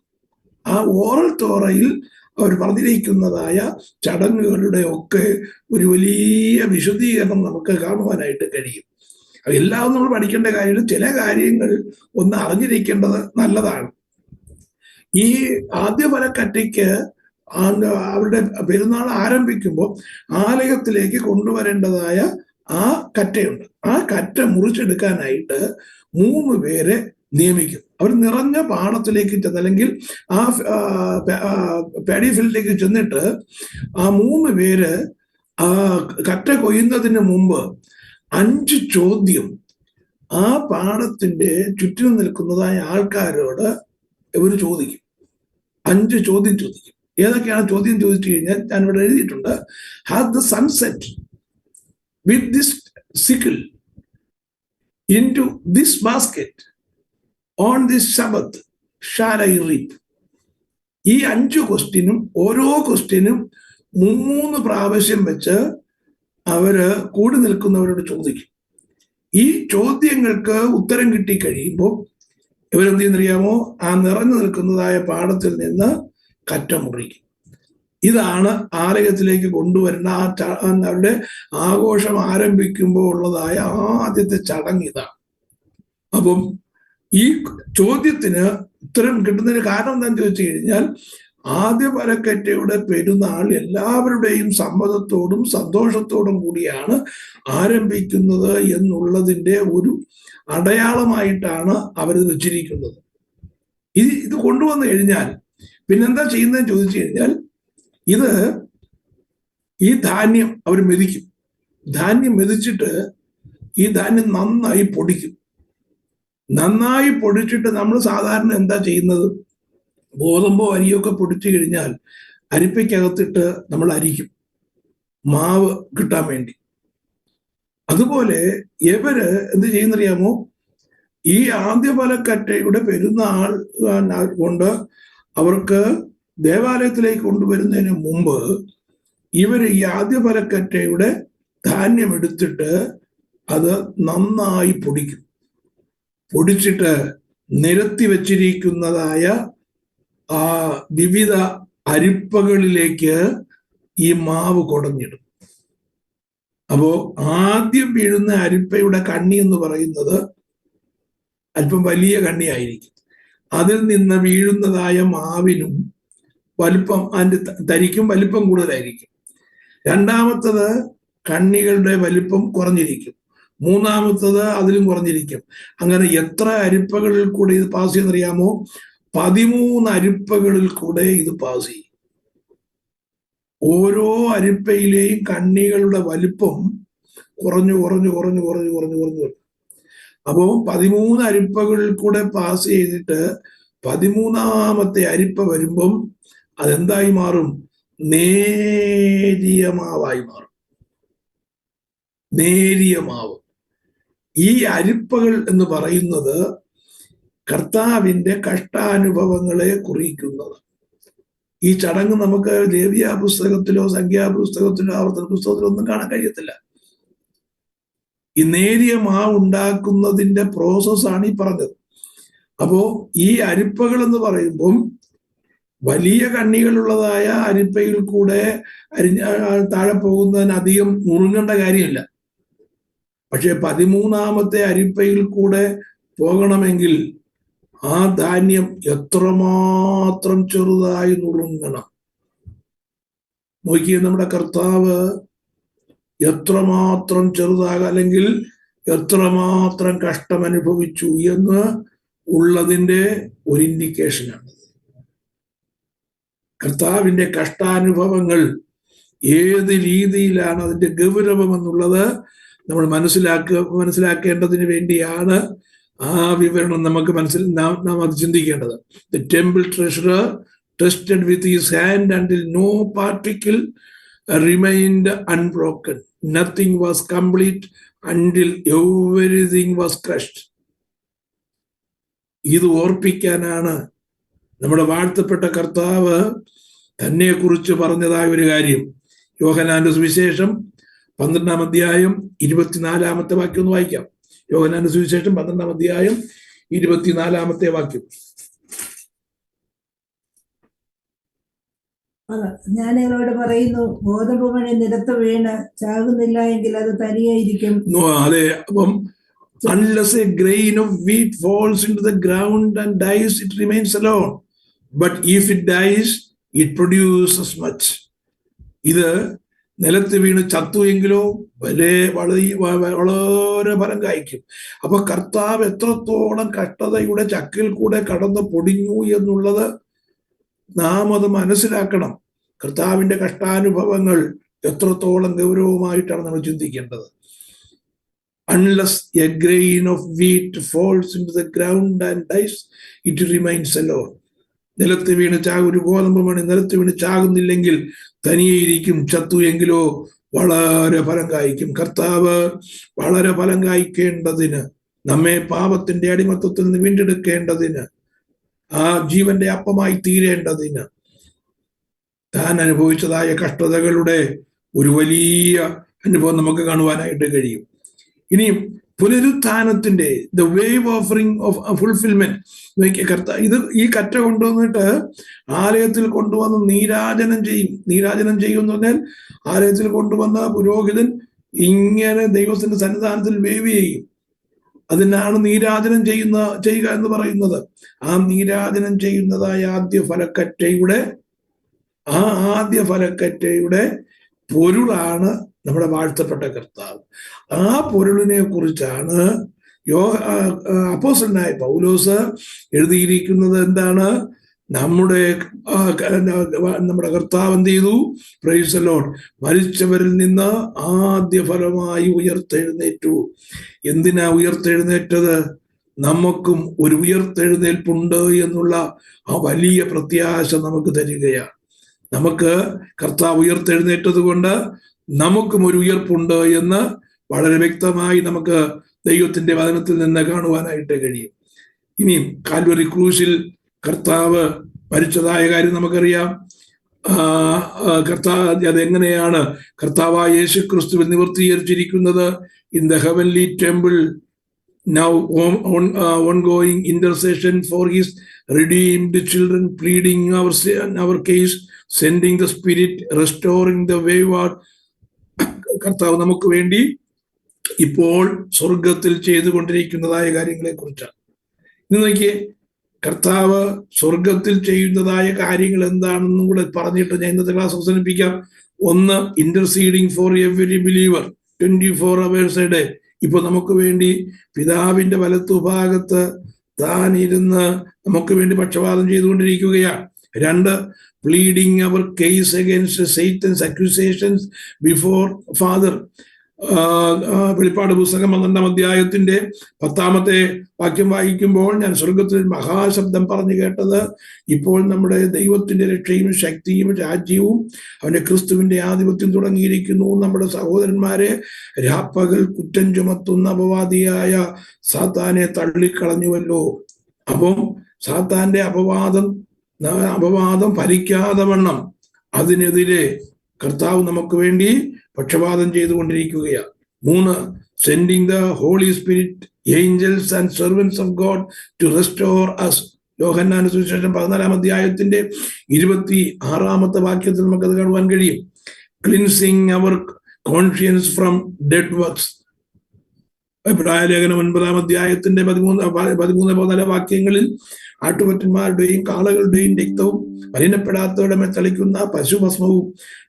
ആ ഓറൽ തോറയിൽ അവർ പറഞ്ഞിരിക്കുന്നതായ ചടങ്ങുകളുടെ ഒക്കെ ഒരു വലിയ വിശദീകരണം നമുക്ക് കാണുവാനായിട്ട് കഴിയും. എല്ലാം നമ്മൾ പഠിക്കേണ്ട കാര്യമില്ല, ചില കാര്യങ്ങൾ ഒന്ന് അറിഞ്ഞിരിക്കേണ്ടത് നല്ലതാണ്. ഈ ആദ്യ ഫലക്കറ്റയ്ക്ക് അവരുടെ പെരുന്നാൾ ആരംഭിക്കുമ്പോൾ ആലയത്തിലേക്ക് കൊണ്ടുവരേണ്ടതായ ആ കറ്റയുണ്ട്. ആ കറ്റ മുറിച്ചെടുക്കാനായിട്ട് 3 പേരെ നിയമിക്കും. അവർ നിറഞ്ഞ പാടത്തിലേക്ക് ചെന്ന്, അല്ലെങ്കിൽ ആ പാഡി ഫീൽഡിലേക്ക് ചെന്നിട്ട് ആ 3 പേര് കറ്റ കൊയ്യുന്നതിന് മുമ്പ് 5 ചോദ്യം ആ പാടത്തിന്റെ ചുറ്റിനും നിൽക്കുന്നതായ ആൾക്കാരോട് ഇവർ ചോദിക്കും. 5 ചോദ്യം ചോദിക്കും. ഏതൊക്കെയാണ് ചോദ്യം ചോദിച്ചു കഴിഞ്ഞാൽ ഞാൻ ഇവിടെ എഴുതിയിട്ടുണ്ട്. Has the sunset with this sickle in to this basket on this sabbath shall I reap. ഈ 5 ക്വസ്റ്റ്യനും ഓരോ ക്വസ്റ്റ്യനും 3 പ്രാവശ്യം വെച്ച് അവര് കൂടി നിൽക്കുന്നവരോട് ചോദിക്കും. ഈ ചോദ്യങ്ങൾക്ക് ഉത്തരം കിട്ടിക്കഴിയുമ്പോൾ ഇവരെന്ത് ചെയ്യുന്നറിയാമോ? ആ നിറഞ്ഞു നിൽക്കുന്നതായ പാടത്തിൽ നിന്ന് കറ്റമുറിക്കും. ഇതാണ് ആലയത്തിലേക്ക് കൊണ്ടുവരുന്ന അവരുടെ ആഘോഷം ആരംഭിക്കുമ്പോൾ ഉള്ളതായ ആദ്യത്തെ ചടങ്ങ് ഇതാണ്. അപ്പം ഈ ചോദ്യത്തിന് ഉത്തരം കിട്ടുന്നതിന് കാരണം എന്താണെന്ന് ചോദിച്ചു കഴിഞ്ഞാൽ, ആദ്യ പലക്കറ്റയുടെ പെരുന്നാൾ എല്ലാവരുടെയും സമ്മതത്തോടും സന്തോഷത്തോടും കൂടിയാണ് ആരംഭിക്കുന്നത് എന്നുള്ളതിൻ്റെ ഒരു അടയാളമായിട്ടാണ് അവരിത് വെച്ചിരിക്കുന്നത്. ഇത് കൊണ്ടുവന്നു കഴിഞ്ഞാൽ പിന്നെന്താ ചെയ്യുന്നതെന്ന് ചോദിച്ചു കഴിഞ്ഞാൽ, ഈ ധാന്യം അവർ മെതിക്കും. ധാന്യം മെതിച്ചിട്ട് ഈ ധാന്യം നന്നായി പൊടിക്കും. നന്നായി പൊടിച്ചിട്ട് നമ്മൾ സാധാരണ എന്താ ചെയ്യുന്നത്? ഗോതമ്പോ അരിയൊക്കെ പൊടിച്ചു കഴിഞ്ഞാൽ അരിപ്പയ്ക്കകത്തിട്ട് നമ്മൾ അരിക്കും, മാവ് കിട്ടാൻ വേണ്ടി. അതുപോലെ ഇവര് എന്ത് ചെയ്യുന്നറിയാമോ? ഈ ആദ്യ പലക്കറ്റയുടെ പെരുന്നാൾ കൊണ്ട് അവർക്ക് ദേവാലയത്തിലേക്ക് കൊണ്ടുവരുന്നതിന് മുമ്പ് ഇവര് ഈ ആദ്യ പലക്കറ്റയുടെ ധാന്യം എടുത്തിട്ട് അത് നന്നായി പൊടിക്കും. പൊടിച്ചിട്ട് നിരത്തി വച്ചിരിക്കുന്നതായ ആ വിവിധ അരിപ്പകളിലേക്ക് ഈ മാവ് കുടഞ്ഞിടും. അപ്പോ ആദ്യം വീഴുന്ന അരിപ്പയുടെ കണ്ണി എന്ന് പറയുന്നത് അല്പം വലിയ കണ്ണിയായിരിക്കും. അതിൽ നിന്ന് വീഴുന്നതായ മാവിനും വലിപ്പം, അതിൻ്റെ തരിക്കും വലിപ്പം കൂടുതലായിരിക്കും. രണ്ടാമത്തത് കണ്ണികളുടെ വലിപ്പം കുറഞ്ഞിരിക്കും. മൂന്നാമത്തത് അതിലും കുറഞ്ഞിരിക്കും. അങ്ങനെ എത്ര അരിപ്പകളിൽ കൂടെ ഇത് പാസ് ചെയ്യുന്നറിയാമോ? 13 അരിപ്പകളിൽ കൂടെ ഇത് പാസ് ചെയ്യും. ഓരോ അരിപ്പയിലെയും കണ്ണികളുടെ വലിപ്പം കുറഞ്ഞു കുറഞ്ഞു കുറഞ്ഞു കുറഞ്ഞു കുറഞ്ഞു കുറഞ്ഞു. അപ്പോൾ 13 അരിപ്പകളിൽ കൂടെ പാസ് ചെയ്തിട്ട് 13ാമത്തെ അരിപ്പ വരുമ്പം അതെന്തായി മാറും? നേരിയ മാവായി മാറും. നേരിയ മാവ്. ഈ അരിപ്പകൾ എന്ന് പറയുന്നത് കർത്താവിന്റെ കഷ്ടാനുഭവങ്ങളെ കുറിക്കുന്നത്. ഈ ചടങ്ങ് നമുക്ക് ലേവ്യ പുസ്തകത്തിലോ സംഖ്യാപുസ്തകത്തിലോ ആവർത്തന പുസ്തകത്തിലോ ഒന്നും കാണാൻ കഴിയത്തില്ല. ഈ നേരിയ മാവ് ഉണ്ടാക്കുന്നതിന്റെ പ്രോസസ്സാണ് ഈ പറഞ്ഞത്. അപ്പോ ഈ അരിപ്പകൾ എന്ന് പറയുമ്പം വലിയ കണ്ണികളുള്ളതായ അരിപ്പയിൽ കൂടെ താഴെ പോകുന്നതിന് അധികം മുറുങ്ങേണ്ട കാര്യമില്ല. പക്ഷെ 13ാമത്തെ അരിപ്പയിൽ കൂടെ പോകണമെങ്കിൽ ആ ധാന്യം എത്രമാത്രം ചെറുതായി നുറുങ്ങണം. നോക്കിയേ, നമ്മുടെ കർത്താവ് എത്രമാത്രം ചെറുതാകാം, അല്ലെങ്കിൽ എത്രമാത്രം കഷ്ടം അനുഭവിച്ചു എന്ന് ഉള്ളതിൻ്റെ ഒരു ഇൻഡിക്കേഷനാണ്. കർത്താവിന്റെ കഷ്ടാനുഭവങ്ങൾ ഏത് രീതിയിലാണ് അതിന്റെ ഗൗരവം എന്നുള്ളത് നമ്മൾ മനസ്സിലാക്കേണ്ടതിന് വേണ്ടിയാണ് ആ വിവരണം നമുക്ക് നാം അത് ചിന്തിക്കേണ്ടത്. The temple treasurer tested with his hand until no particle remained unbroken. Nothing was complete until everything was crushed. ഇത് ഓർപ്പിക്കാനാണ് നമ്മുടെ വാഴ്ത്തപ്പെട്ട കർത്താവ് തന്നെ കുറിച്ച് പറഞ്ഞതായ ഒരു കാര്യം. യോഹന്നാന്റെ സുവിശേഷം 12-ാം അധ്യായം 24-ാമത്തെ വാക്യം ഒന്ന് വായിക്കാം. യോഹന്നാന്റെ സുവിശേഷം 12-ാം അധ്യായം 24-ാമത്തെ വാക്യം. ഞാൻ നിങ്ങളോട് പറയുന്നു, ഗോതമ്പ് മണി നിലത്ത് വീണ് ചാകുന്നില്ല എങ്കിൽ അത് തനിയായിരിക്കും. അതെ, അപ്പം unless a grain of wheat falls into the ground and dies, it remains alone. But if it dies, it produces much. ഇത് നിലത്ത് വീണ് ചത്തു എങ്കിലോ വളരെ ഫലം കായ്ക്കും. അപ്പൊ കർത്താവ് എത്രത്തോളം കഷ്ടതയുടെ ചക്കിൽ കൂടെ കടന്ന് പൊടിഞ്ഞു എന്നുള്ളത് നാം അത് മനസ്സിലാക്കണം. കർത്താവിന്റെ കഷ്ടാനുഭവങ്ങൾ എത്രത്തോളം ഗൗരവമായിട്ടാണ് നമ്മൾ ചിന്തിക്കേണ്ടത്. Unless a grain of wheat falls into the ground and dies, it remains alone. നിലത്ത് വീണ് ഒരു ഗോതമ്പ് മണി നിലത്ത് വീണ് ചാകുന്നില്ലെങ്കിൽ തനിയെ ഇരിക്കും, ചത്തു എങ്കിലോ വളരെ ഫലം കായ്ക്കും. കർത്താവ് വളരെ ഫലം കായ്ക്കേണ്ടതിന്, നമ്മെ പാപത്തിന്റെ അടിമത്തത്തിൽ നിന്ന് വീണ്ടെടുക്കേണ്ടതിന്, ആ ജീവന്റെ അപ്പമായി തീരേണ്ടതിന് താൻ അനുഭവിച്ചതായ കഷ്ടതകളുടെ ഒരു വലിയ അനുഭവം നമുക്ക് കാണുവാനായിട്ട് കഴിയും. ഇനിയും പുനരുത്ഥാനത്തിന്റെ the wave offering of fulfilment, ഇത് ഈ കറ്റ കൊണ്ടുവന്നിട്ട് ആലയത്തിൽ കൊണ്ടുവന്ന് നീരാജനം ചെയ്യും. നീരാജനം ചെയ്യും എന്ന് പറഞ്ഞാൽ ആലയത്തിൽ കൊണ്ടുവന്ന പുരോഹിതൻ ഇങ്ങനെ ദൈവത്തിന്റെ സന്നിധാനത്തിൽ വേവ് ചെയ്യും. അതിനാണ് നീരാജനം ചെയ്യുക എന്ന് പറയുന്നത്. ആ നീരാജനം ചെയ്യുന്നതായ ആദ്യ ഫലക്കറ്റയുടെ പൊരുളാണ് നമ്മുടെ വാഴ്ത്തപ്പെട്ട കർത്താവ്. ആ പൊരുളിനെ കുറിച്ചാണ് അപ്പോസ്തലനായ പൗലോസ് എഴുതിയിരിക്കുന്നത്. എന്താണ്? നമ്മുടെ കർത്താവ് എന്ത് ചെയ്തു? പ്രൈസ് ദി ലോർഡ്, മരിച്ചവരിൽ നിന്ന് ആദ്യ ഫലമായി ഉയർത്തെഴുന്നേറ്റു. എന്തിനാ ഉയർത്തെഴുന്നേറ്റത്? നമുക്കും ഒരു ഉയർത്തെഴുന്നേൽപ്പുണ്ട് എന്നുള്ള ആ വലിയ പ്രത്യാശ നമുക്ക് തരികയാണ്. നമുക്ക് കർത്താവ് ഉയർത്തെഴുന്നേറ്റത് കൊണ്ട് നമുക്കും ഒരു ഉയർപ്പുണ്ട് എന്ന് വളരെ വ്യക്തമായി നമുക്ക് ദൈവത്തിന്റെ വചനത്തിൽ നിന്ന് കാണുവാനായിട്ട് കഴിയും. ഇനിയും കാൽവറി ക്രൂശിൽ കർത്താവ് മരിച്ചതായ കാര്യം നമുക്കറിയാം. അതെങ്ങനെയാണ് കർത്താവായ യേശു ക്രിസ്തുവിൽ നിവർത്തീകരിച്ചിരിക്കുന്നത്? In the heavenly temple now ongoing intercession for his redeemed children, pleading our case, sending the Spirit, restoring the wayward. കർത്താവ് നമുക്ക് വേണ്ടി ഇപ്പോൾ സ്വർഗത്തിൽ ചെയ്തുകൊണ്ടിരിക്കുന്നതായ കാര്യങ്ങളെ കുറിച്ചാണ്. ഇന്ന് നോക്കിയേ, കർത്താവ് സ്വർഗത്തിൽ ചെയ്യുന്നതായ കാര്യങ്ങൾ എന്താണെന്നും കൂടെ പറഞ്ഞിട്ട് ഞാൻ ഇന്നത്തെ ക്ലാസ് അവസാനിപ്പിക്കാം. ഒന്ന്, interceding for every believer 24 hours a day. ഇപ്പൊ നമുക്ക് വേണ്ടി പിതാവിന്റെ വലത്തുഭാഗത്ത് താൻ ഇരുന്ന് നമുക്ക് വേണ്ടി പക്ഷപാതം ചെയ്തുകൊണ്ടിരിക്കുകയാണ്. രണ്ട്, pleading our case against Satan's accusations before Father. വെളിപ്പാട് പുസ്തകം 12-ാം അധ്യായത്തിന്റെ 10-ാമത്തെ വാക്യം വായിക്കുമ്പോൾ ഞാൻ സ്വർഗത്തിൽ മഹാശബ്ദം പറഞ്ഞു കേട്ടത്, ഇപ്പോൾ നമ്മുടെ ദൈവത്തിന്റെ രക്ഷയും ശക്തിയും രാജ്യവും അവന്റെ ക്രിസ്തുവിന്റെ ആധിപത്യം തുടങ്ങിയിരിക്കുന്നു. നമ്മുടെ സഹോദരന്മാരെ രാപ്പകൽ കുറ്റം ചുമത്തുന്ന അപവാദിയായ സാത്താനെ തള്ളിക്കളഞ്ഞുവല്ലോ. അപ്പം സാത്താന്റെ അപവാദം ഫലിക്കാതെ വണ്ണം അതിനെതിരെ കർത്താവ് നമുക്ക് വേണ്ടി പക്ഷപാതം ചെയ്തുകൊണ്ടിരിക്കുകയാണ്. മൂന്ന്, sending the holy spirit, angels and servants of God to restore us. യോഹന്നാന്റെ സുവിശേഷം 14-ാം അധ്യായത്തിന്റെ 26-ാമത്തെ വാക്യത്തിൽ നമുക്കത് കാണുവാൻ കഴിയും. Cleansing our conscience from dead works. എബ്രായ ലേഖനം 9-ാം അധ്യായത്തിന്റെ 13-14 വാക്യങ്ങളിൽ ആട്ടുകൊറ്റന്മാരുടെയും കാളകളുടെയും രക്തവും മലിനപ്പെടാത്തവരുടെ മേൽ തളിക്കുന്ന പശുഭസ്മവും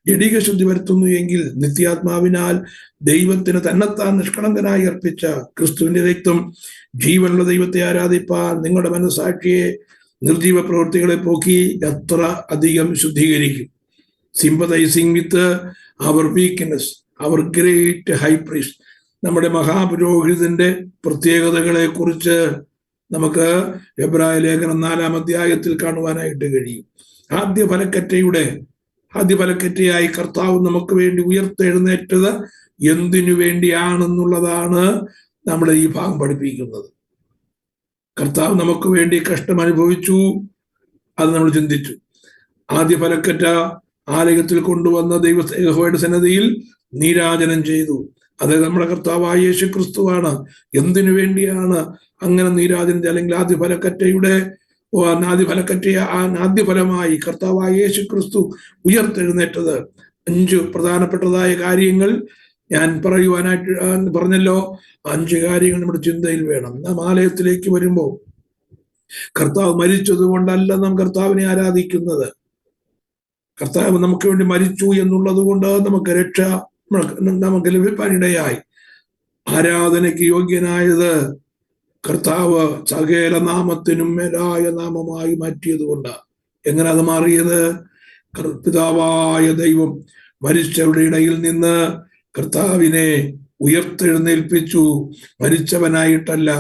ജഡിക ശുദ്ധി വരുത്തുന്നു എങ്കിൽ നിത്യാത്മാവിനാൽ ദൈവത്തിന് തന്നെത്താൻ നിഷ്കളങ്കനായി അർപ്പിച്ച ക്രിസ്തുവിന്റെ രക്തം ജീവനുള്ള ദൈവത്തെ ആരാധിപ്പാൻ നിങ്ങളുടെ മനസ്സാക്ഷിയെ നിർജീവ പ്രവൃത്തികളെ പോക്കി എത്ര അധികം ശുദ്ധീകരിക്കും. Sympathising with our weakness, our great high priest. നമ്മുടെ മഹാപുരോഹിതന്റെ പ്രത്യേകതകളെ കുറിച്ച് നമുക്ക് എബ്രായ ലേഖനം 4-ാം അധ്യായത്തിൽ കാണുവാനായിട്ട് കഴിയും. ആദ്യ ഫലക്കറ്റയായി കർത്താവ് നമുക്ക് വേണ്ടി ഉയർത്തെഴുന്നേറ്റത് എന്തിനു വേണ്ടിയാണെന്നുള്ളതാണ് നമ്മളെ ഈ ഭാഗം പഠിപ്പിക്കുന്നത്. കർത്താവ് നമുക്ക് വേണ്ടി കഷ്ടം അനുഭവിച്ചു, അത് നമ്മൾ ചിന്തിച്ചു. ആദ്യ ഫലക്കറ്റ ആലയത്തിൽ കൊണ്ടുവന്ന യഹോവയുടെ സന്നിധിയിൽ നീരാജനം ചെയ്തു. അത് നമ്മുടെ കർത്താവായ യേശു ക്രിസ്തുവാണ്. എന്തിനു വേണ്ടിയാണ് അങ്ങനെ നീരാജനം, അല്ലെങ്കിൽ ആദ്യ ഫലമായി കർത്താവായ യേശു ക്രിസ്തു ഉയർത്തെഴുന്നേറ്റത്? 5 പ്രധാനപ്പെട്ടതായ കാര്യങ്ങൾ ഞാൻ പറഞ്ഞല്ലോ. 5 കാര്യങ്ങൾ നമ്മുടെ ചിന്തയിൽ വേണം. നാം ആലയത്തിലേക്ക് വരുമ്പോൾ കർത്താവ് മരിച്ചത് കൊണ്ടല്ല നാം കർത്താവിനെ ആരാധിക്കുന്നത്. കർത്താവ് നമുക്ക് വേണ്ടി മരിച്ചു എന്നുള്ളത് കൊണ്ട് നമുക്ക് ലഭിക്കാനിടയായി. ആരാധനയ്ക്ക് യോഗ്യനായത് കർത്താവ് സകല നാമത്തിനും മേലായ നാമമായി മാറ്റിയത് കൊണ്ടാണ്. എങ്ങനെ അത് മാറിയത്? പിതാവായ ദൈവം മരിച്ചവരുടെ ഇടയിൽ നിന്ന് കർത്താവിനെ ഉയർത്തെഴുന്നേൽപ്പിച്ചു. മരിച്ചവനായിട്ടല്ല,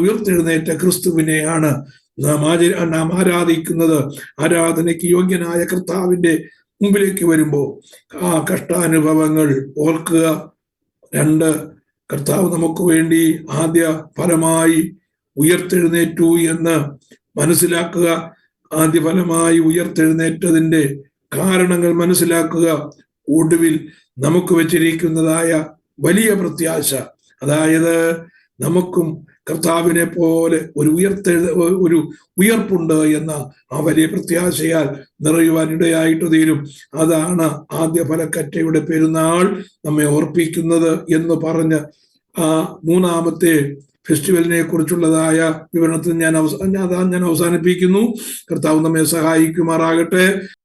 ഉയർത്തെഴുന്നേറ്റ ക്രിസ്തുവിനെയാണ് നാം ആരാധിക്കുന്നത്, ആരാധനയ്ക്ക് യോഗ്യനായ കർത്താവിന്റെ മുമ്പിലേക്ക് വരുമ്പോൾ ആ കഷ്ടാനുഭവങ്ങൾ ഓർക്കുക. 2, കർത്താവ് നമുക്ക് വേണ്ടി ആദ്യ ഫലമായി ഉയർത്തെഴുന്നേറ്റു എന്ന് മനസ്സിലാക്കുക. ആദ്യ ഫലമായി ഉയർത്തെഴുന്നേറ്റതിന്റെ കാരണങ്ങൾ മനസ്സിലാക്കുക. ഒടുവിൽ നമുക്ക് വെച്ചിരിക്കുന്നതായ വലിയ പ്രത്യാശ, അതായത് നമുക്കും കർത്താവിനെ പോലെ ഒരു ഉയർപ്പുണ്ട് എന്ന ആ വലിയ പ്രത്യാശയാൽ നിറയുവാൻ ഇടയായിട്ട് തീരും. അതാണ് ആദ്യ ഫലക്കറ്റയുടെ പെരുന്നാൾ നമ്മെ ഓർപ്പിക്കുന്നത് എന്ന് പറഞ്ഞ് ആ 3ാമത്തെ ഫെസ്റ്റിവലിനെ കുറിച്ചുള്ളതായ വിവരണത്തിൽ ഞാൻ അവസാനിപ്പിക്കുന്നു. കർത്താവ് നമ്മെ സഹായിക്കുമാറാകട്ടെ.